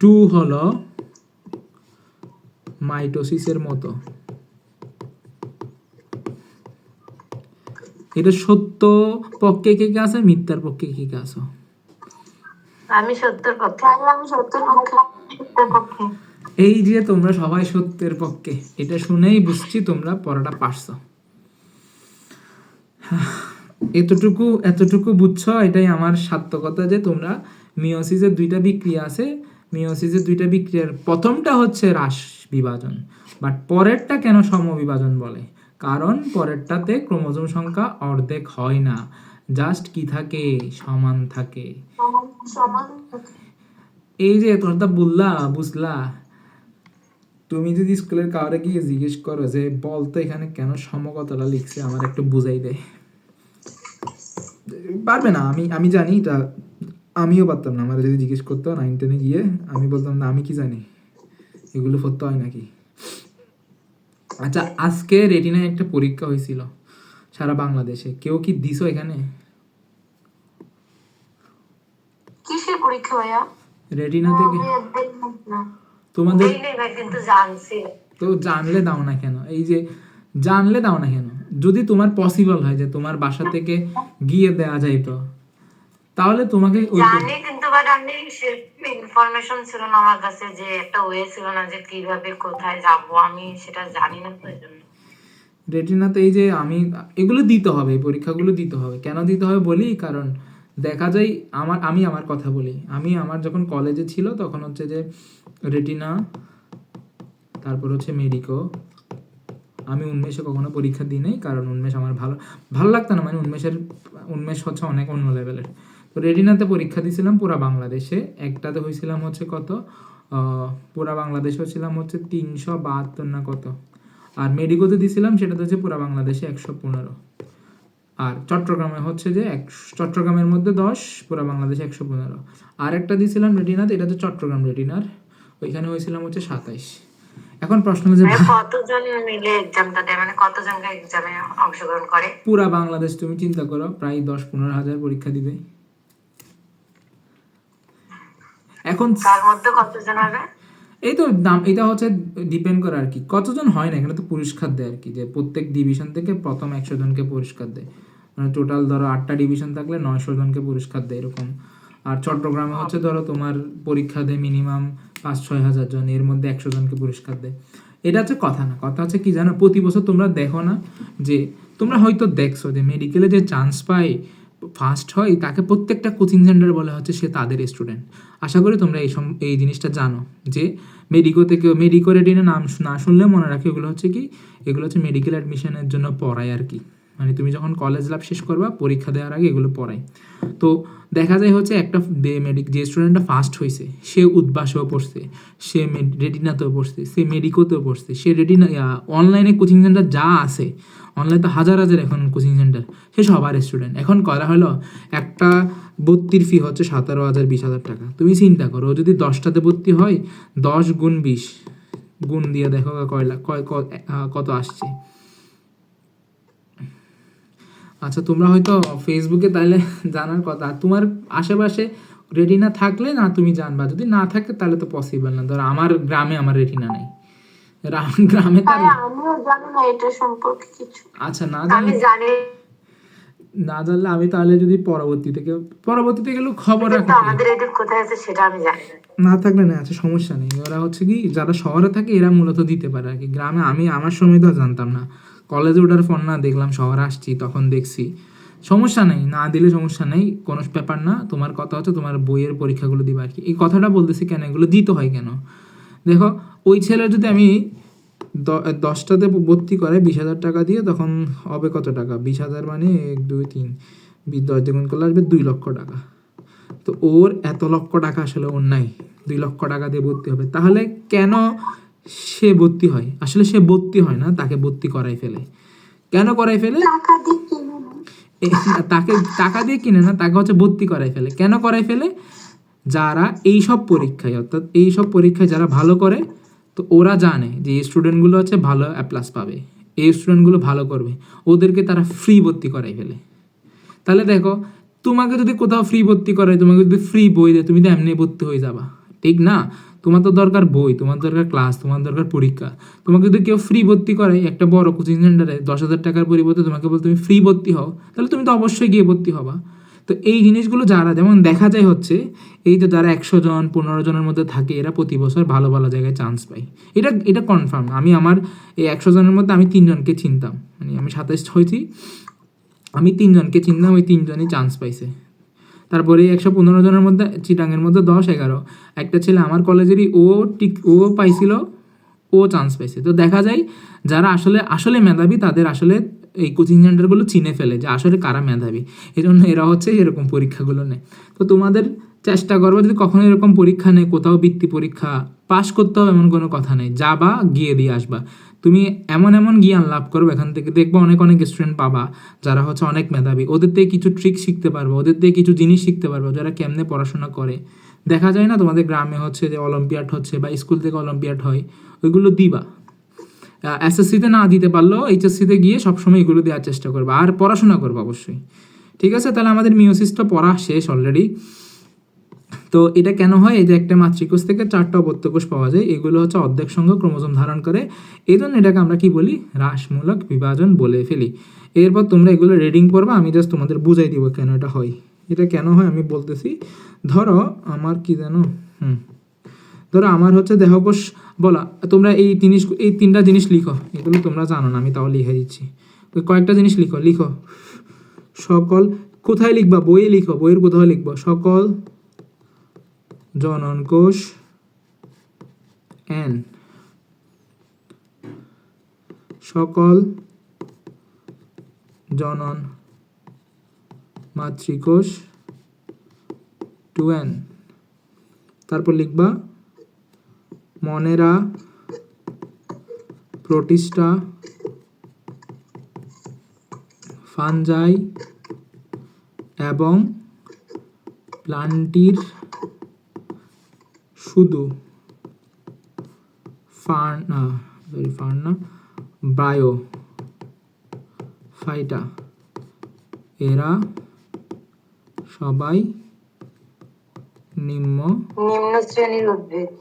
2 হলো মাইটোসিসের মতো। এটা সত্য পক্ষে কে কে আছে, মিথ্যার পক্ষে কে কে আছে? আমি সত্যের পক্ষে। আমি সত্যের পক্ষে। সত্যের পক্ষে। এই যে তোমরা সবাই সত্যের পক্ষে, এটা শুনেই বুঝছি তোমরা পড়াটা পারছো। এতটুকু বুঝছো, এটাই আমার সার্থকতা যে তোমরা মিওসিসের 2টা বিক্রিয়া আছে, মিওসিসের 2টা বিক্রিয়ার প্রথমটা হচ্ছে হ্রাস বিভাজন, বাট পরেরটা কেন সমবিভাজন বলে? কারণ পরেরটাতে ক্রোমোজোম সংখ্যা অর্ধেক হয় না, জাস্ট কি থাকে, সমান থাকে। সমান। এই যে তোমরা বুঝলা। তুমি যদি স্কুলের কাউরে গিয়ে জিজ্ঞেস করো যে বলতো এখানে কেন সমকতাটা লিখছে, আমার একটু বুঝাই দেয়, পারবে না। আমি জানি এটা, আমিও পারতাম না। আমার যদি জিজ্ঞেস করতো 9-10-এ গিয়ে, আমি বলতাম না আমি কি জানি এগুলো পড়তে হয় নাকি। আচ্ছা আজকে রেটিনায় একটা পরীক্ষা হয়েছিল সারা বাংলাদেশে, কেউ কি দিছো এখানে? কিসের পরীক্ষা ভাইয়া? রেটিনা থেকে তোমাদের তো জানলে দাও না কেন? এই যে জানলে দাও না কেন? যদি তোমার পসিবল হয় যে তোমার বাসা থেকে গিয়ে দেওয়া যাইতো তাহলে তোমাকে জানি, কিন্তু বাট আমি ইনফরমেশন ছিল না আমার কাছে, যে একটা ওয়ে ছিল না যে কিভাবে কোথায় যাব, আমি সেটা জানি না, তো এজন্য। রেটিনাতে এই যে এগুলো দিতে হবে, এই পরীক্ষাগুলো দিতে হবে। কেন দিতে হবে বলি, কারণ দেখা যায় আমি আমার কথা বলি, আমার যখন কলেজে ছিল তখন হচ্ছে যে রেটিনা, তারপর হচ্ছে মেডিকো, আমি উন্মেষে কখনো পরীক্ষা দিই নাই, কারণ উন্মেষ আমার ভালো লাগতো না, মানে উন্মেষ হচ্ছে অনেক অন্য লেভেলের। তো রেটিনাতে পরীক্ষা দিয়েছিলাম পুরা বাংলাদেশে, একটাতে হয়েছিলাম হচ্ছে কত, পুরা বাংলাদেশে হচ্ছিলাম হচ্ছে 372 না কত, আর মেডিকোতে দিয়েছিলাম সেটাতে হচ্ছে পুরা বাংলাদেশে 115, আর চট্টগ্রামে হচ্ছে যে চট্টগ্রামের মধ্যে 10, পুরা বাংলাদেশে 115। আর একটা দিয়েছিলাম রেটিনাতে, এটা হচ্ছে চট্টগ্রাম রেটিনার, ওইখানে হয়েছিলাম হচ্ছে 27। এখন প্রশ্ন হলো যে কতজন মিলে এক্সামটা দেয়, মানে কতজন এক্সামে অংশগ্রহণ করে? পুরা বাংলাদেশ তুমি চিন্তা করো, প্রায় 10-15 হাজার পরীক্ষা দিবে। এখন তার মধ্যে কতজন হবে? এই তো এটা হচ্ছে ডিপেন্ড করে আর কি, কতজন হয় না, এখানে তো পুরস্কার দেয় আর কি, যে প্রত্যেক ডিভিশন থেকে প্রথম 100 জনকে পুরস্কার দেয়, মানে টোটাল ধরো 8টা ডিভিশন থাকলে 900 জনকে পুরস্কার দেয় এরকম। আর চট্টগ্রামে হচ্ছে ধরো তোমার পরীক্ষা দেয় মিনিমাম 5-6 হাজার জন, এর মধ্যে 100 জনকে পুরস্কার দেয়। এটা হচ্ছে কথা না, কথা হচ্ছে কি জানো, প্রতি বছর তোমরা দেখো না যে, তোমরা হয়তো দেখছো যে মেডিকেলে যে চান্স পায় ফার্স্ট হয় তাকে প্রত্যেকটা কোচিং সেন্টার বলা হচ্ছে সে তাদের স্টুডেন্ট। আশা করি তোমরা এই জিনিসটা জানো যে মেডিকো রেটিনা নাম না শুনলে মনে রাখি, এগুলো হচ্ছে কি, এগুলো হচ্ছে মেডিকেল অ্যাডমিশনের জন্য পড়ায় আর কি। মানে তুমি যখন কলেজ লাইফ শেষ করবা পরীক্ষা দেওয়ার আগে এগুলো পড়াই। তো দেখা যায় হচ্ছে একটা যে স্টুডেন্টটা ফার্স্ট হয়েছে সে উদ্ভাসেও পড়ছে, সে রেটিনাতেও পড়ছে, সে মেডিকোতেও পড়ছে, সে রেটিনা অনলাইনে কোচিং সেন্টার যা আছে, অনলাইনে তো হাজার হাজার এখন কোচিং সেন্টার, সে সবার স্টুডেন্ট। এখন করা হলো একটা ভর্তির ফি হচ্ছে 17,000 20,000 টাকা। তুমি চিন্তা করো, ও যদি 10টাতে ভর্তি হয় 10 গুণ 20 গুণ দিয়ে দেখো কয় লাখ কত আসছে। আচ্ছা, তোমরা হয়তো ফেসবুকে তাহলে জানার কথা, তোমার আশেপাশে রেটিনা থাকলে না তুমি জানবা, যদি না থাকে তাহলে তো পসিবল না। ধরো আমার গ্রামে আমার রেটিনা নেই, গ্রামে তার আমিও জানি না এটা সম্পর্কে কিছু। আচ্ছা না আমি জানলে জানি না জানলে আমি তাহলে যদি পরবর্তীতে গেলেও খবর কিন্তু রাখা আমাদের এদিক কোথায় আছে সেটা আমি জানি না। না থাকলে না আছে, সমস্যা নেই। ওরা হচ্ছে কি যারা শহরে থাকে এরা মূলত দিতে পারে আর কি। গ্রামে আমি আমার সময় তো জানতাম না, কলেজে ওঠার পর না দেখলাম, শহরে আসছি তখন দেখছি। সমস্যা নেই, না দিলে সমস্যা নেই, কোনো ব্যাপার না। তোমার কথা হচ্ছে তোমার বইয়ের পরীক্ষাগুলো দিবা আর কি। এই কথাটা বলতেছি কেন, এগুলো দিতে হয় কেন? দেখো, ওই ছেলের যদি আমি 10টাতে ভর্তি করে 20,000 টাকা দিয়ে, তখন হবে কত টাকা? 20,000 মানে 1 2 3 10 দ্বিগুণ করলে আসবে 2 লক্ষ টাকা। তো ওর এত লক্ষ টাকা আসলে ওর নাই, 2 লক্ষ টাকা দিয়ে ভর্তি হবে। তাহলে কেন সে ভর্তি হয়? আসলে সে ভর্তি হয় না, তাকে ভর্তি করাই ফেলে। কেন করাই ফেলে? তাকে টাকা দিয়ে কিনে না, তাকে হচ্ছে ভর্তি করাই ফেলে। কেন করাই ফেলে? যারা এইসব পরীক্ষায়, অর্থাৎ এইসব পরীক্ষায় যারা ভালো করে, তো ওরা জানে যে এই স্টুডেন্টগুলো হচ্ছে ভালো প্লাস পাবে, এই স্টুডেন্টগুলো ভালো করবে, ওদেরকে তারা ফ্রি ভর্তি করাই ফেলে। তাহলে দেখো, তোমাকে যদি কোথাও ফ্রি ভর্তি করে, তোমাকে যদি ফ্রি বই দেয়, তুমি তো এমনি ভর্তি হয়ে যাবা, ঠিক না? তোমার তো দরকার বই, তোমার দরকার ক্লাস, তোমার দরকার পরীক্ষা। তোমাকে যদি কেউ ফ্রি ভর্তি করে একটা বড় কোচিং সেন্টারে 10,000 টাকার পরিবর্তে তোমাকে বল তুমি ফ্রি ভর্তি হও, তাহলে তুমি তো অবশ্যই গিয়ে ভর্তি হবা। তো এই জিনিসগুলো যারা, যেমন দেখা যায় হচ্ছে এই যে যারা 100 জন 15 জনের মধ্যে থাকে, এরা প্রতি বছর ভালো ভালো জায়গায় চান্স পায়। এটা কনফার্ম। আমি আমার এই 100 জনের মধ্যে আমি 3 জনকে চিনতাম, মানে আমি 27 হয়েছি, আমি 3 জনকে চিনতাম, ওই 3 জনই চান্স পাইছে। তারপরে 115 জনের মধ্যে চিটাঙের মধ্যে 10-11 একটা ছেলে আমার কলেজেরই, ও পাইছিল, ও চান্স পাইছে। তো দেখা যায় যারা আসলে আসলে মেধাবী, তাদের আসলে এই কোচিং সেন্টারগুলো চিনে ফেলে যে আসলে কারা মেধাবী, এই জন্য এরা হচ্ছে এরকম পরীক্ষাগুলো নেয়। তো তোমাদের চেষ্টা করবো, যদি কখনো এরকম পরীক্ষা নেই, কোথাও বৃত্তি পরীক্ষা, পাশ করতে হবে এমন কোনো কথা নেই, যাবা গিয়ে দিয়ে আসবা। তুমি এমন এমন জ্ঞান লাভ করবে এখান থেকে, দেখবো অনেক অনেক স্টুডেন্ট পাবা যারা হচ্ছে অনেক মেধাবী, ওদের থেকে কিছু ট্রিক শিখতে পারবো, ওদের থেকে কিছু জিনিস শিখতে পারবো, যারা কেমনে পড়াশোনা করে। দেখা যায় না তোমাদের গ্রামে হচ্ছে যে অলিম্পিয়াড হচ্ছে বা স্কুল থেকে অলিম্পিয়াড হয়, ওইগুলো দিবা। এসএসসিতে না দিতে পারলেও এইচএসসিতে গিয়ে সবসময় এগুলো দেওয়ার চেষ্টা করবো, আর পড়াশোনা করবো অবশ্যই। ঠিক আছে, তাহলে আমাদের মিওসিসটা পড়া শেষ অলরেডি। তো এটা কেন হয়? এই যে একটা মাতৃকোষ থেকে 4টা অপত্যকোষ পাওয়া যায়, এগুলো হচ্ছে অর্ধেক সংখ্যক ক্রোমোজোম ধারণ করে, এই জন্য এটাকে আমরা কি বলি? হ্রাসমূলক বিভাজন বলে ফেলি। এরপর তোমরা এগুলো রিডিং পড়বা, আমি জাস্ট তোমাদের বুঝাই দিব কেন এটা হয়। এটা কেন হয় আমি বলতেছি। ধরো আমার কি জানো, ধরো আমার হচ্ছে দেহকোষ বলা, তোমরা এই 3টা জিনিস লিখো, এগুলো তোমরা জানো না, আমি তাও লিখে দিচ্ছি। ওই কয়েকটা জিনিস লিখো। সকল, কোথায় লিখবা? বইয়ে লিখো, বইয়ের কোথায় লিখবো? সকল জনন কোষ n, সকল জনন মাতৃকোষ 2n। তারপর লিখবা মনেরা, প্রোটিস্টা, ফানজাই এবং প্লান্টির শুধু বায়ো ফাইটা, এরা সবাই নিম্ন শ্রেণীর উদ্ভিদ,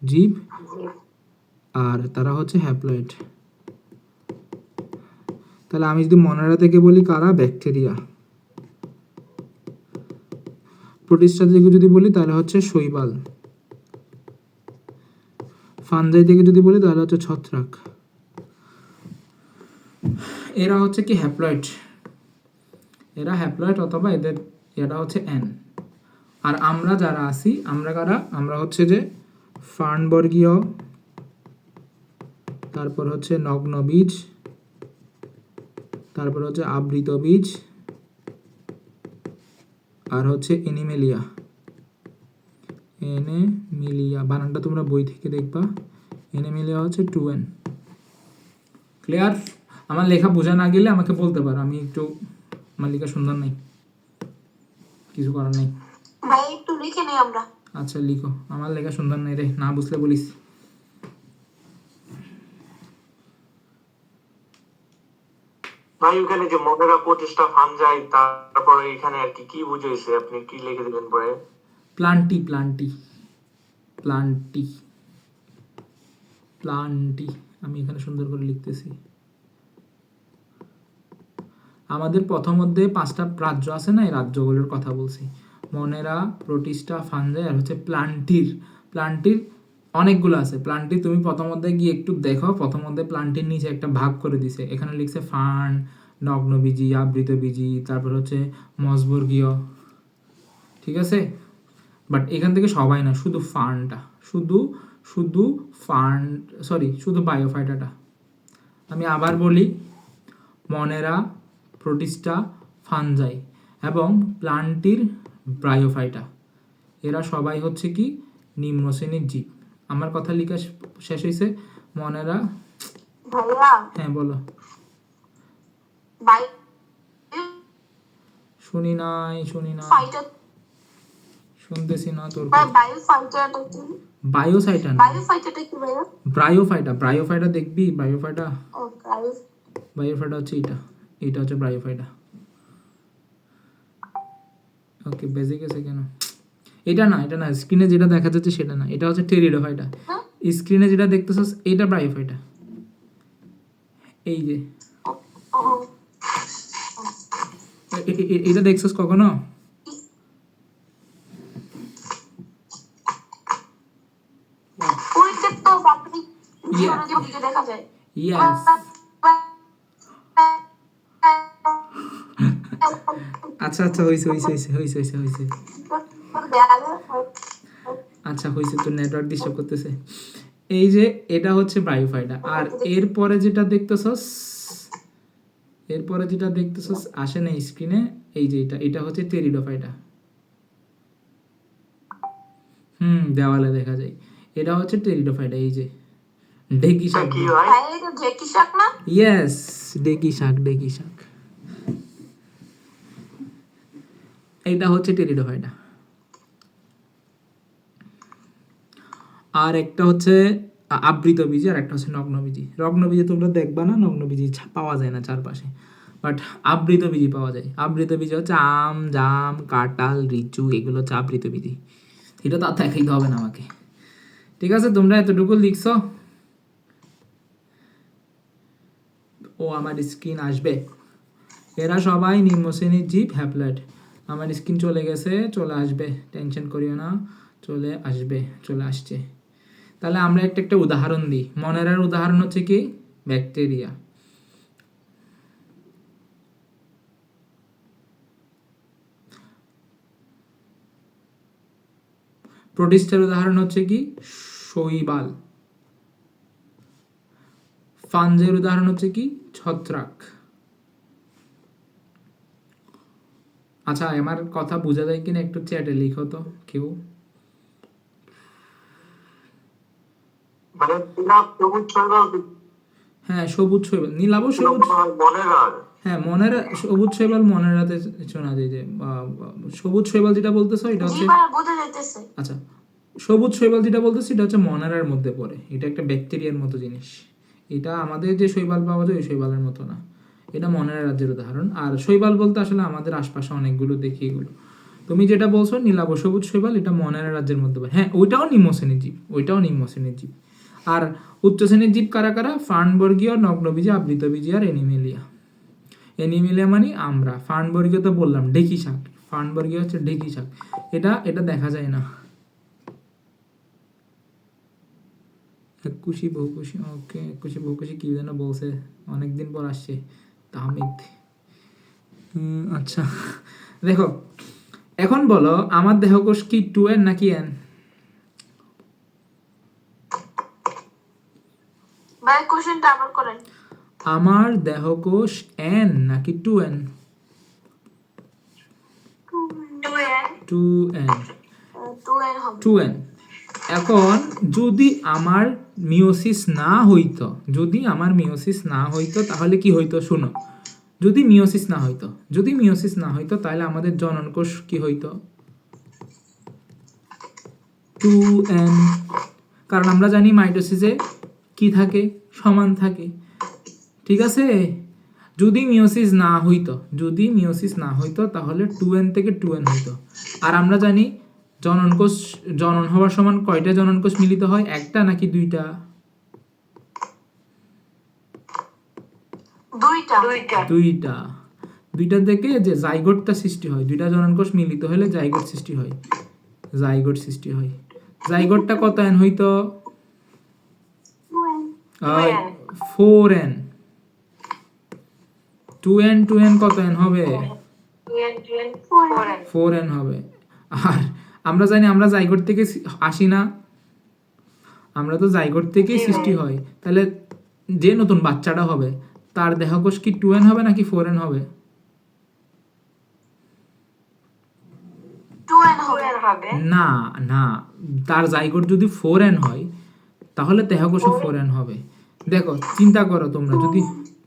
জীব, আর তারা হচ্ছে হ্যাপ্লয়েড। তাহলে আমি যদি মনেরা থেকে বলি কারা? ব্যাকটেরিয়া। প্রোটিস্টা থেকে যদি বলি তাহলে হচ্ছে শৈবাল। ফানজাই থেকে যদি বলি তাহলে হচ্ছে ছত্রাক। এরা হচ্ছে কি? হ্যাপ্লয়েড। এরা হ্যাপ্লয়েড, অথবা এটা হচ্ছে n। আর আমরা যারা আছি, আমরা কারা? আমরা হচ্ছে যে ফার্নবর্গীয়, তারপর হচ্ছে নগ্নবীজ, তারপরে হচ্ছে আবৃত বীজ, আর হচ্ছে এনিমেলিয়া। এনিমিলিয়া বানানটা তোমরা বই থেকে দেখবা। এনিমেলিয়া হচ্ছে 2N। ক্লিয়ার? আমার লেখা বোঝা না গেলে আমাকে বলতে পারো, আমি একটু, আমার লেখা সুন্দর নেই, কিছু করার নেই। ভাই একটু লিখে নেই আমরা। আচ্ছা লিখো, আমার লেখা সুন্দর নেই রে, না বুঝলে বলিস। ভাই ওখানে যে মনেরা প্রতিষ্ঠা ফানজাই, তারপরে এখানে আর কি কি বুঝাইছে, আপনি কি লিখে দিলেন পরে? প্লান্টি প্লান্টি প্লান্টি প্লান্টি, আমি এখানে সুন্দর করে লিখতেছি। আমাদের প্রথম অধ্যায়ে 5টা রাজ্য আছে না, এই রাজ্যগুলোর কথা বলছি। মনেরা, প্রোটিস্টা, ফানজাই আর হচ্ছে প্লান্টির। প্লান্টির অনেকগুলো আছে। প্লান্টি তুমি প্রথম অধ্যায়ে গিয়ে একটু দেখো, প্রথম অধ্যায়ে প্লান্টির নিচে একটা ভাগ করে দিছে, এখানে লিখছে ফান, নগ্নবীজি, আবৃতবীজি, তারপর হচ্ছে মসবর্গীয়, ঠিক আছে? বাট এখান থেকে সবাই না, শুধু ফান্ডটা, শুধু শুধু ফান্ড, সরি শুধু বায়োফাইটাটা। আমি আবার বলি, মনেরা, প্রোটিস্টা, ফানজাই এবং প্লান্টির ব্রায়োফাইটা, এরা সবাই হচ্ছে কি নিম্ন শ্রেণীর জীব। আমার কথা লেখা শেষ হয়েছে। মনেরা, ভাইয়া হ্যাঁ বলো। বাই শুনি নাই ফাইটার, শুনতেছি না তোর ভাই কথা। বায়ো ফাইটারটা কি? বায়োসাইটা না, বায়ো ফাইটারটা কি ভাইয়া? ব্রায়োফাইটা। ব্রায়োফাইটা দেখবি, বায়োফাইটা। ও বায়ো। বায়োফাইটা হচ্ছে এটা, এটা হচ্ছে ব্রায়োফাইটা। ওকে, বেজে গেছে কেন? এটা না, এটা না, স্ক্রিনে যেটা দেখা যাচ্ছে সেটা না, এটা হচ্ছে টেরিডোফাইটা। হ্যাঁ? স্ক্রিনে যেটা দেখতেছ এটা ব্রায়োফাইটা। এই যে ও এটা দেখছস কখনো? ওইটা তো বাপরি Yeah. দিকে দেখা যায়। ইয়েস। আচ্ছা আচ্ছা, হইছে হইছে হইছে হইছে হইছে হইছে আচ্ছা হইছে, তোর নেটওয়ার্ক ডিস্টার্ব করতেছে। এই যে এটা হচ্ছে বায়োফাইটা। আর এরপরে যেটা দেখতেছস, এরপরে যেটা দেখতেছস আসে না স্ক্রিনে, এই যে এটা হচ্ছে টেরিডোফাইটা। দেওয়ালে দেখা যায়, এটা হচ্ছে টেরিডোফাইটা। এই যে ঢেকি শাক, কি ভাই? ভাই এটা ঢেকি শাক না? ইয়েস, ঢেকি শাক, ঢেকি শাক। এটা হচ্ছে টেরিডোফাইটা। আর একটা হচ্ছে আবৃতবীজি, আর একটা হচ্ছে নগ্নবীজি। নগ্নবীজি তোমরা দেখবা না, নগ্নবীজি পাওয়া যায় না চারপাশে, বাট আবৃতবীজি পাওয়া যায়। আবৃতবীজি হচ্ছে আম, জাম, কাঁঠাল, লিচু, এগুলো হচ্ছে আবৃতবীজি। এটা তো আর দেখাইতে হবে না আমাকে, ঠিক আছে? তোমরা এতটুকু লিখছো। ও আমার স্ক্রিন আসবে, এরা সবাই নিম্ন শ্রেণীর জীব, হ্যাপ্লয়েড। আমার স্ক্রিন চলে গেছে, চলে আসবে, টেনশন করিও না, চলে আসবে, চলে আসছে। তাহলে আমরা একটা উদাহরণ দিই। মনেরার উদাহরণ হচ্ছে কি ব্যাকটেরিয়া, প্রোটিস্টার উদাহরণ হচ্ছে কি শৈবাল, ফানজের উদাহরণ হচ্ছে কি ছত্রাক। আচ্ছা, আমার কথা বোঝা যায় কিনা একটু চ্যাটে লিখো তো কেউ। মানে এরা সবুজ শৈবাল, হ্যাঁ সবুজ শৈবাল, নীলাভ সবুজ, মনেরা। হ্যাঁ মনের সবুজ শৈবাল মনের রাতে শোনা যায় যে সবুজ শৈবাল যেটা বলতেছো এটা জি হচ্ছে, ভাই বোঝা যাইতেছে। আচ্ছা সবুজ শৈবাল যেটা বলতেছি এটা হচ্ছে মনেরার মধ্যে পড়ে। এটা একটা ব্যাকটেরিয়ার মতো জিনিস। এটা আমাদের যে শৈবাল পাওয়া যায় ওই শৈবালের মতো না, এটা মনেরা রাজ্যের উদাহরণ। আর শৈবাল বলতে আসলে আমাদের আশপাশে অনেকগুলো দেখি এগুলো। তুমি যেটা বলছো নীলাভ সবুজ শৈবাল, এটা মনেরা রাজ্যের মধ্যে পড়ে। হ্যাঁ ওইটাও নিম্ন শ্রেণীর জীব, ওইটাও নিম্ন শ্রেণীর জীব। আর উচ্চ শ্রেণীর জীব কারা কারা? ফার্নবর্গীয়, নগ্নবীজি, আবৃতবীজি আর এনিমেলিয়া। এনিমেলিয়া মানে আমরা। ফার্নবর্গীয় তো বললাম ঢেকি শাক, ফার্নবর্গীয় হচ্ছে ঢেকি শাক। এটা দেখা যায় না। একুশি বহুকুশি, ওকে একুশি বহুকুশি কি যেন বলছে, অনেকদিন পর আসছে তাহমিদ। আচ্ছা দেখো, এখন বলো আমার দেহকোষ কি 2N নাকি N? ভাই কোশ্চেনটা আবার করেন। আমার দেহকোষ n নাকি 2n? 2n 2n 2n হবে 2n। এখন যদি আমার মিওসিস না হইতো, যদি আমার মিওসিস না হইতো তাহলে কি হইতো শুনো। যদি মিওসিস না হইতো, যদি মিওসিস না হইতো তাহলে আমাদের জনন কোষ কি হইতো? 2n। কারণ আমরা জানি মাইটোসিসে কি থাকে, সমান থাকে। ঠিক আছে, যদি মিওসিস না হইতো, যদি মিওসিস না হইতো তাহলে 2n থেকে 2n হইতো। আর আমরা জানি জনন কোষ, জনন হওয়ার সময় কয়টা জনন কোষ মিলিত হয়, একটা নাকি দুইটা? দুইটা দুইটা। দুইটা থেকে যে জাইগোটটা সৃষ্টি হয়, দুইটা জনন কোষ মিলিত হলে জাইগোট সৃষ্টি হয়, জাইগোট সৃষ্টি হয়। জাইগোটটা কত n হইতো? 4n। 2n কত n হবে? 2n 4n 4n হবে। আর আমরা জানি আমরা জাইগোট থেকে আসি না, আমরা তো জাইগোট থেকেই সৃষ্টি হয়। তাহলে যে নতুন বাচ্চাটা হবে তার দেহকোষ কি 2n হবে নাকি 4n হবে? 2n হবে 2n হবে। না না, তার জাইগোট যদি 4n হয় তাহলে দেহকোষও 4n হবে। দেখো চিন্তা করো তোমরা, যদি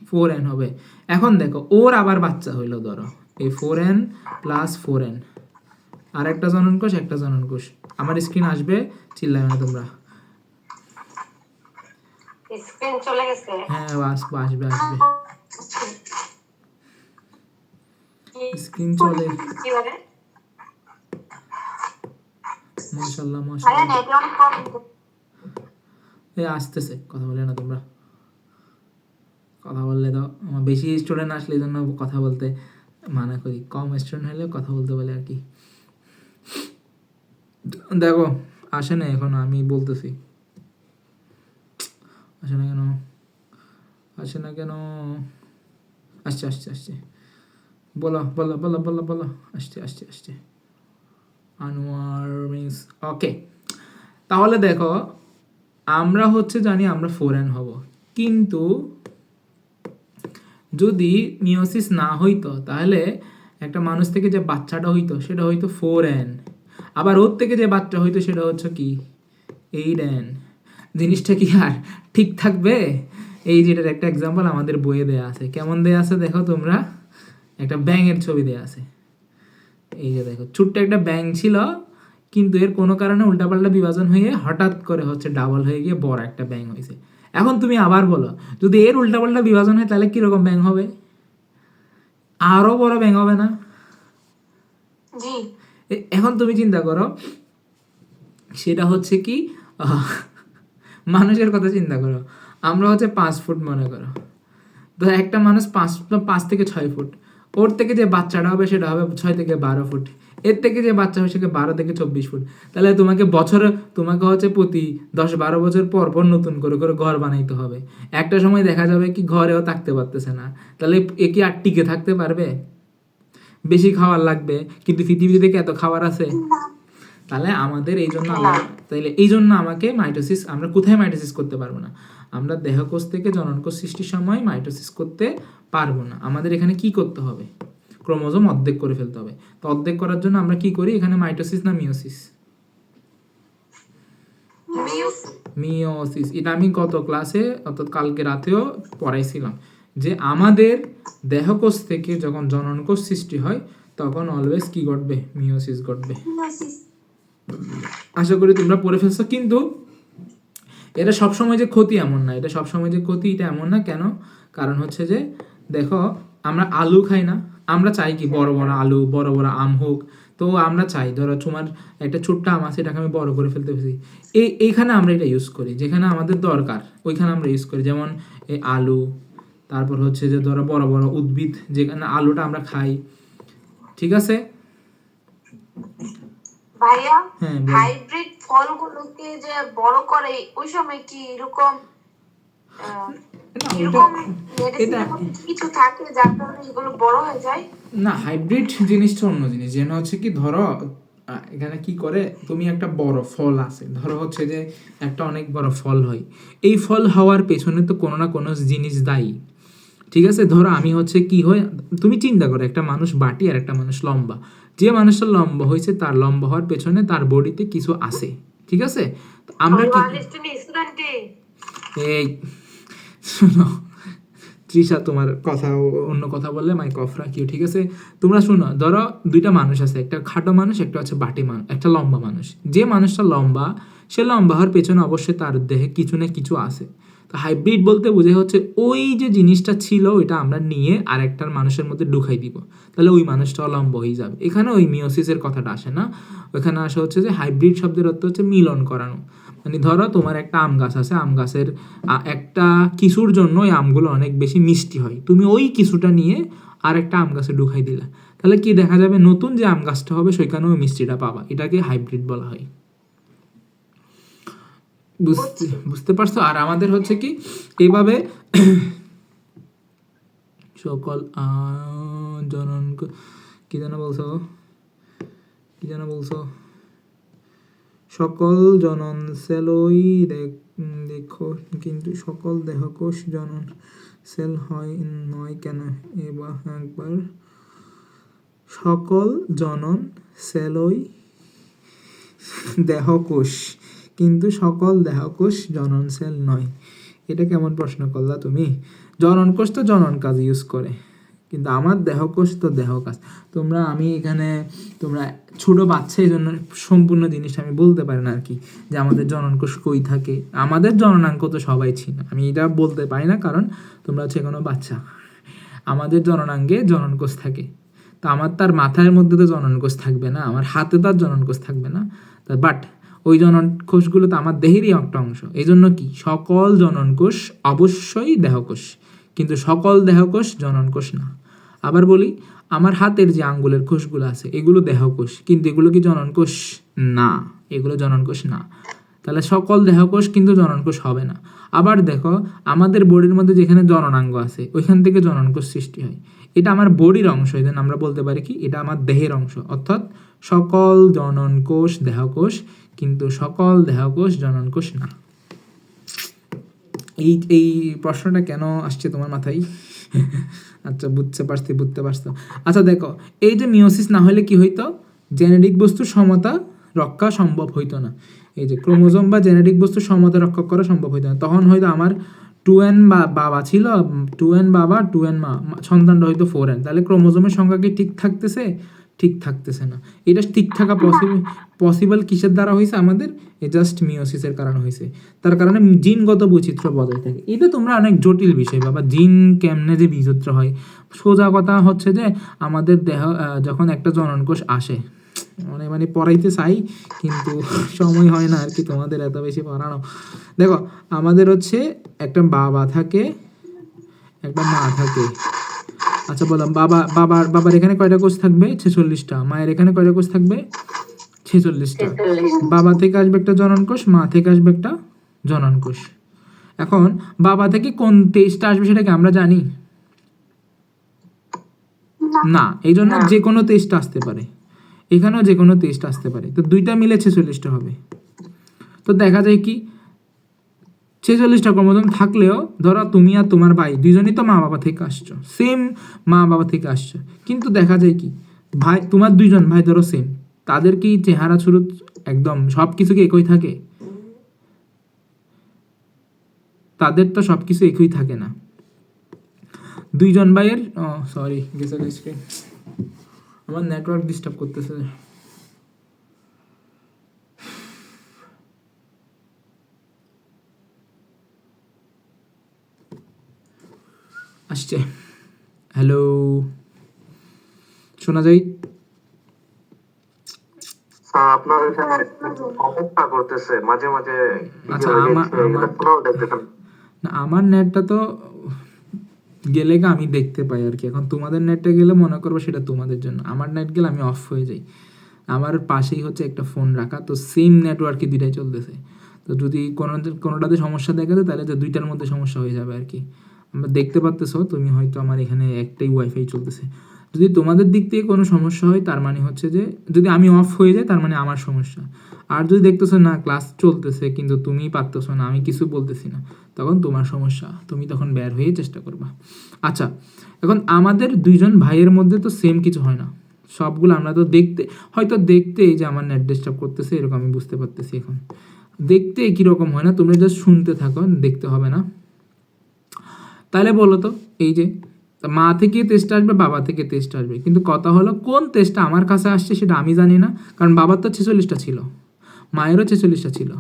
4n হবে, এখন দেখো ওর আবার বাচ্চা হইলো, ধরো এই 4n প্লাস 4n, আর একটা জনন কোষ, একটা জনন কোষ। আমার স্ক্রিন আসবে, চিল্লাবে না তোমরা। স্ক্রিন চলে গেছে। হ্যাঁ আসবে আসবে আসবে, স্ক্রিন চলে। কিভাবে? মাশাআল্লাহ ভাইয়া মাশাআল্লাহ। নেটে অনেক প্রবলেম এই আসতেছে, কথা বলে না তোমরা, কথা বললে তো আমার বেশি স্টুডেন্ট আসলে এই জন্য কথা বলতে মানা করি, কম স্টুডেন্ট হলে কথা বলতে বলে আর কি। দেখো আসে না এখন, আমি বলতেছি আসে না কেন, আসে না কেন, আসছে আসছে আসছে, বলো বলো বলো বলো বলো, আসছে আসছে আসছে। আনোয়ার মিন্স ওকে। তাহলে দেখো আমরা হচ্ছে জানি আমরা 4n হব, কিন্তু যদি মিওসিস না হইতো তাহলে একটা মানুষ থেকে যে বাচ্চাটা হইতো সেটা হইতো 4n, আবার ওর থেকে যে বাচ্চা হইতো সেটা হচ্ছে কি 8n। জিনিসটা কি আর ঠিক থাকবে? এই যেটার একটা এক্সাম্পল আমাদের বইয়ে দেয়া আছে, কেমন দেয়া আছে দেখো তোমরা, একটা ব্যাঙের ছবি দেয়া আছে। এই যে দেখো ছোট্ট একটা ব্যাঙ ছিল, কিন্তু এর কোনো কারণে উল্টাপাল্টা বিভাজন হয়ে হঠাৎ করে হচ্ছে ডাবল হয়ে গিয়ে বড় একটা ব্যাঙ হয়েছে। এখন তুমি আবার বলো, যদি এর উল্টাপাল্টা বিভাজন হয় তাহলে কিরকম ব্যাঙ হবে? আরো বড় ব্যাঙ হবে না? জি এখন তুমি চিন্তা করো, সেটা হচ্ছে কি মানুষের কথা চিন্তা করো, আমরা হচ্ছে 5 ফুট মনে করো, তো একটা মানুষ 5 থেকে 6 ফুট, ওর থেকে যে বাচ্চাটা হবে সেটা হবে 6 থেকে 12 ফুট, এর থেকে যে বাচ্চা হবে সেটা 12 থেকে 24 ফুট। তাহলে তোমাকে বছরে, তোমাকে হচ্ছে প্রতি 10-12 বছর পর পর নতুন করে করে ঘর বানাইতে হবে। একটা সময় দেখা যাবে কি ঘরেও থাকতে পারতেছে না, তাহলে এ কি আর টিকে থাকতে পারবে? বেশি খাবার লাগবে, কিন্তু পৃথিবীতে কি এত খাবার আছে? তাহলে আমাদের এই জন্য তাইলে এই জন্য আমাকে মাইটোসিস, আমরা কোথায় মাইটোসিস করতে পারবো না? আমরা দেহকোষ থেকে জননকোষ সৃষ্টির সময় মাইটোসিস করতে পারবো না। আমাদের এখানে কি করতে হবে? ক্রোমোজোম অর্ধেক করে ফেলতে হবে। তো অর্ধেক করার জন্য আমরা কি করি? এখানে মাইটোসিস না মিওসিস? মিওসিস। এটা আমি গত ক্লাসে অর্থাৎ কালকে রাতেও পড়াইছিলাম যে আমাদের দেহকোষ থেকে যখন জননকোষ সৃষ্টি হয় তখন অলওয়েজ কি ঘটবে? মিওসিস ঘটবে। আশা করি তোমরা পড়ে ফেলছো। কিন্তু এটা সবসময় যে ক্ষতি এমন না, এটা সবসময় যে ক্ষতি এটা এমন না। কেন? কারণ হচ্ছে যে দেখো আমরা আলু খাই না, আমরা চাই কি বড় বড় আলু, বড় বড় আম হোক। তো আমরা চাই ধরো তোমার একটা ছোট্ট আম আছে, এটাকে আমি বড় করে ফেলতে পেরেছি, এইখানে আমরা এটা ইউজ করি, যেখানে আমাদের দরকার ওইখানে আমরা ইউজ করি। যেমন এই আলু, তারপর হচ্ছে যে ধরো বড় বড় উদ্ভিদ যেখানে আলুটা আমরা খাই। ঠিক আছে ভাইয়া হ্যাঁ, হাইব্রিড ফলগুলোকে যে বড় করে ওই সময় কি এরকম এরকম মেডিসিনের মতো কিছু থাকে যার কারণে এগুলো বড় হয়ে যায়? না, হাইব্রিড জিনিসটা অন্য জিনিস। যেন হচ্ছে কি ধরো এখানে কি করে, তুমি একটা বড় ফল আছে, ধরো হচ্ছে যে একটা অনেক বড় ফল হয়, এই ফল হওয়ার পেছনে তো কোনো না কোনো জিনিস দায়ী। ঠিক আছে, ধরো আমি হচ্ছে কি হয়, তুমি চিন্তা করো একটা মানুষ বাটি আর একটা মানুষ লম্বা, যে মানুষটা লম্বা হয়েছে তার লম্বা হওয়ার পেছনে তার বডিতে কিছু আছে, ঠিক আছে? তো আমরা কি, 44 স্টুডেন্টে এই শোনো তৃষা, তোমার কথা অন্য কথা বললে মাইক অফ রাখিও, ঠিক আছে? তোমরা শোনো, ধরো দুইটা মানুষ আছে, একটা খাটো মানুষ, একটা হচ্ছে বাটি মানুষ, একটা লম্বা মানুষ। যে মানুষটা লম্বা, সে লম্বা হওয়ার পেছনে অবশ্যই তার দেহে কিছু না কিছু আছে। তো হাইব্রিড বলতে বোঝায় হচ্ছে ওই যে জিনিসটা ছিল ওইটা আমরা নিয়ে আরেকটার মানুষের মধ্যে ঢুকাই দিব, তাহলে ওই মানুষটাও লম্বা হয়ে যাবে। এখানে ওই মিওসিসের কথাটা আসে না, ওখানে আসা হচ্ছে যে হাইব্রিড শব্দের অর্থ হচ্ছে মিলন করানো। মানে ধরো তোমার একটা আম গাছ আছে, আম গাছের একটা কিছুর জন্য ওই আমগুলো অনেক বেশি মিষ্টি হয়, তুমি ওই কিছুটা নিয়ে আর একটা আম গাছে ঢুকাই দিলা, তাহলে কি দেখা যাবে, নতুন যে আম গাছটা হবে সেখানেও ওই মিষ্টিটা পাবা, এটাকে হাইব্রিড বলা হয়। বুঝতে বুঝতে পারছো? আর আমাদের হচ্ছে কি এইভাবে সকল জনন, কি যেন বলছো, কি যেন বলছো, সকল জনন সেলই দেখো, কিন্তু সকল দেহকোষ জনন সেল হয় নয় কেন? এবার একবার, সকল জনন সেলই দেহকোষ, কিন্তু সকল দেহকোষ জনন সেল নয়। এটা কেমন প্রশ্ন করলা তুমি? জনন কোষ তো জনন কাজ ইউজ করে, কিন্তু আমার দেহকোষ তো দেহ কাজ। তোমরা, আমি এখানে, তোমরা ছোট বাচ্চা, এই জন্য সম্পূর্ণ জিনিসটা আমি বলতে পারি না আর কি, যে আমাদের জননকোষ কই থাকে। আমাদের জননাঙ্গ তো সবাই ছিল, আমি এটা বলতে পারি না কারণ তোমরা হচ্ছে কোনো বাচ্চা। আমাদের জননাঙ্গে জননকোষ থাকে, তো আমার তার মাথার মধ্যে তো জননকোষ থাকবে না, আমার হাতে তার জননকোষ থাকবে না, তা বাট ওই জননকোষগুলো তো আমার দেহেরই একটা অংশ। এই জন্য কি সকল জননকোষ অবশ্যই দেহকোষ, কিন্তু সকল দেহকোষ জননকোষ না। আবার বলি, আমার হাতের যে আঙ্গুলের কোষগুলো আছে এগুলো দেহকোষ, কিন্তু এগুলো কি জননকোষ? না, এগুলো জননকোষ না। তাহলে সকল দেহকোষ কিন্তু জননকোষ হবে না। আবার দেখো, আমাদের বডির মধ্যে যেখানে জননাঙ্গ আছে ওইখান থেকে জননকোষ সৃষ্টি হয়, এটা আমার বডির অংশ, এই জন্য আমরা বলতে পারি কি এটা আমার দেহের অংশ। অর্থাৎ সকল জননকোষ দেহকোষ, কিন্তু সকল দেহকোষ জননকোষ না। এই এই প্রশ্নটা কেন আসছে তোমার মাথায়? আচ্ছা, বুঝতে পারছো। আচ্ছা দেখো, এই যে মিওসিস না হলে কি হইতো, জেনেটিক বস্তুর সমতা রক্ষা সম্ভব হইতো না। এই যে ক্রোমোজোম বা জেনেটিক বস্তুর সমতা রক্ষা করা সম্ভব হইতো না। তখন হয়তো আমার 2n বাবা ছিল, 2n বাবা 2n মা, সন্তানটা হয়তো 4n। তাহলে ক্রোমোজোমের সংখ্যা কি ঠিক থাকতেছে? ঠিক থাকতেছে না। এটা ঠিক থাকা পসিবল কিসের দ্বারা হয়েছে? আমাদের জাস্ট মিওসিসের কারণে হয়েছে। তার কারণে জিনগত বৈচিত্র্য বজায় থাকে। এটা তোমরা অনেক জটিল বিষয়, বাবা জিন কেমনে যে বিচিত্র হয়। সোজা কথা হচ্ছে যে আমাদের দেহ যখন একটা জননকোষ আসে, মানে পড়াইতে চাই কিন্তু সময় হয় না আর কি তোমাদের এত বেশি পড়ানো। দেখো, আমাদের হচ্ছে একটা বাবা থাকে, একটা মা থাকে। আচ্ছা বললাম, বাবার এখানে কয়টা কোষ থাকবে? 46টা। মায়ের এখানে কয়টা কোষ থাকবে? 46টা। বাবা থেকে আসবে একটা জনন কোষ, মা থেকে আসবে একটা জনন কোষ। এখন বাবা থেকে কোন 23টা আসবে সেটা কি আমরা জানি? না, এই জন্য যে কোনো 23টা আসতে পারে, এখানেও যে কোনো 23টা আসতে পারে। তো দুইটা মিলে 46টা হবে। তো দেখা যায় কি 46টা ক্রোমোজোম থাকলেও ধরো তুমি আর তোমার ভাই দুইজনই তো মা বাবা থেকে আসছো, সেম মা বাবা থেকে আসছো, কিন্তু দেখা যায় কি ভাই, তোমার দুইজন ভাই ধরো সেম, তাদের কি চেহারা শুরু একদম সব কিছু কি একই থাকে? তাদের তো সব কিছু একই থাকে না। দুইজন ভাইয়ের, সরি গেছে স্ক্রিন, আমার নেটওয়ার্ক ডিস্টার্ব করতেছে। আসছে, হ্যালো, শোনা যায়? আপনার এখানে সমস্যা করতেছে মাঝে মাঝে। আচ্ছা, আমার নেটটা তো গেলে আমি দেখতে পাই আর কি। এখন তোমাদের নেটটা গেলে মনে করবো সেটা তোমাদের জন্য, আমার নেট গেলে আমি অফ হয়ে যাই। আমার পাশেই হচ্ছে একটা ফোন রাখা, তো সেম নেটওয়ার্কে দুইটাই চলতেছে। তো যদি কোনোটাতে সমস্যা দেখা যায় তাহলে তো দুইটার মধ্যে সমস্যা হয়ে যাবে আর কি। আমরা দেখতে পারতেছো তুমি হয়তো আমার এখানে একটাই ওয়াইফাই চলতেছে। যদি তোমাদের দিক থেকে কোনো সমস্যা হয় তার মানে হচ্ছে যে যদি আমি অফ হয়ে যাই তার মানে আমার সমস্যা। আর যদি দেখতেছো না ক্লাস চলতেছে কিন্তু তুমি পারতেছো না, আমি কিছু বলতেছি না, তখন তোমার সমস্যা, তুমি তখন বের হয়ে চেষ্টা করবা। আচ্ছা, এখন আমাদের দুইজন ভাইয়ের মধ্যে তো সেম কিছু হয় না, সবগুলো আমরা তো দেখতে হয়তো দেখতে এই যে আমার নেট ডিস্টার্ব করতেছে এরকম আমি বুঝতে পারতেছি, এখন দেখতে কীরকম হয় না, তোমরা জাস্ট শুনতে থাকো, দেখতে হবে না। তাহলে বলো তো, এই যে মা থেকে টেস্ট আসবে, বাবা থেকে টেস্ট আসবে, কিন্তু কথা হলো কোন টেস্টটা আমার কাছে আসছে সেটা আমি জানি না, কারণ বাবার তো 46টা ছিল, মায়েরও 46টা ছিল,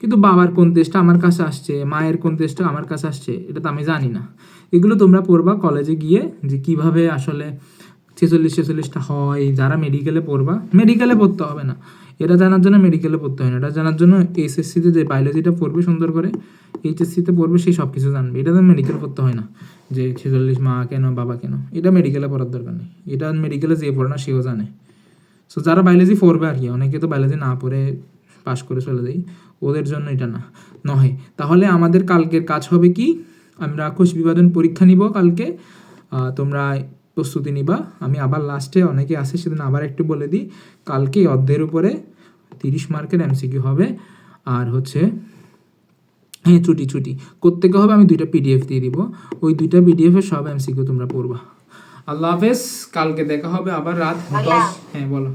কিন্তু বাবার কোন টেস্টটা আমার কাছে আসছে, মায়ের কোন টেস্টটা আমার কাছে আসছে এটা তো আমি জানি না। এগুলো তোমরা পড়বা কলেজে গিয়ে, যে কিভাবে আসলে 46টা হয়। যারা মেডিকেলে পড়বা, মেডিকেলে পড়তে হবে না, এটা জানার জন্য মেডিকেলে পড়তে হয় না, এটা জানার জন্য এসএসসিতে যে বায়োলজিটা পড়বে সুন্দর করে, এইচএসসিতে পড়বে, সেই সব কিছু জানবে, এটা তো মেডিকেল পড়তে হয় না, যে 46 মা কেন বাবা কেন, এটা মেডিকেলে পড়ার দরকার নেই, এটা মেডিকেলে যে পড়ে না সেও জানে। সো যারা বায়োলজি পড়বে আর কি, অনেকে তো বায়োলজি না পড়ে পাস করে চলে যাই, ওদের জন্য এটা না নয়। তাহলে আমাদের কালকের কাজ হবে কি, আমরা কোষ বিভাজন পরীক্ষা নিব কালকে, তোমরা প্রস্তুতি নিবা। আমি আবার লাস্টে অনেকে আসে সেদিন আবার একটু বলে দিই, কালকে এই অধ্যায়ের উপরে 30 মার্কের এমসিকিউ হবে, আর হচ্ছে হ্যাঁ ছুটি কোত্থেকে হবে আমি 2টা পিডিএফ দিয়ে দিব, ওই 2টা পিডিএফের সব এমসিকিউ তোমরা পড়বা। আল্লাহ হাফেজ, কালকে দেখা হবে আবার রাত 10। হ্যাঁ বলো।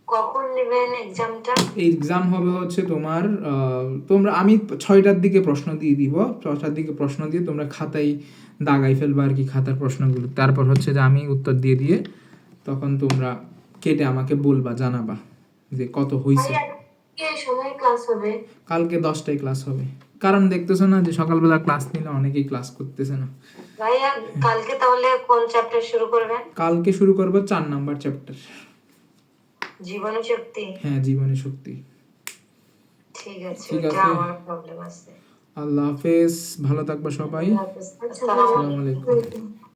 কখন নেবেন এক্সামটা? এক্সাম হবে হচ্ছে তোমার তোমরা, আমি 6টার দিকে প্রশ্ন দিয়ে দিব, 6টার দিকে প্রশ্ন দিয়ে তোমরা খাতায় দাগাই ফেলবা আর কি খাতার প্রশ্নগুলো, তারপর হচ্ছে যে আমি উত্তর দিয়ে দিয়ে তখন তোমরা কেটে আমাকে বলবা, জানাবা যে কত হয়েছে। কে সময় ক্লাস হবে? কালকে 10টায় ক্লাস হবে, কারণ দেখতেছো না যে সকালবেলা ক্লাস নিলে অনেকেই ক্লাস করতেছে না। ভাইয়া কালকে তাহলে কোন চ্যাপ্টার শুরু করবেন? কালকে শুরু করবো 4 নাম্বার চ্যাপ্টার, জীবন শক্তি। হ্যাঁ জীবনী শক্তি। ঠিক আছে, ঠিক এটা আছে, আমার প্রবলেম আছে। আল্লাহ হাফেজ, ভালো থাকবা সবাই, আল্লাহ হাফেজ। আসসালামু আসসালামু আলাইকুম। আলাইকুম।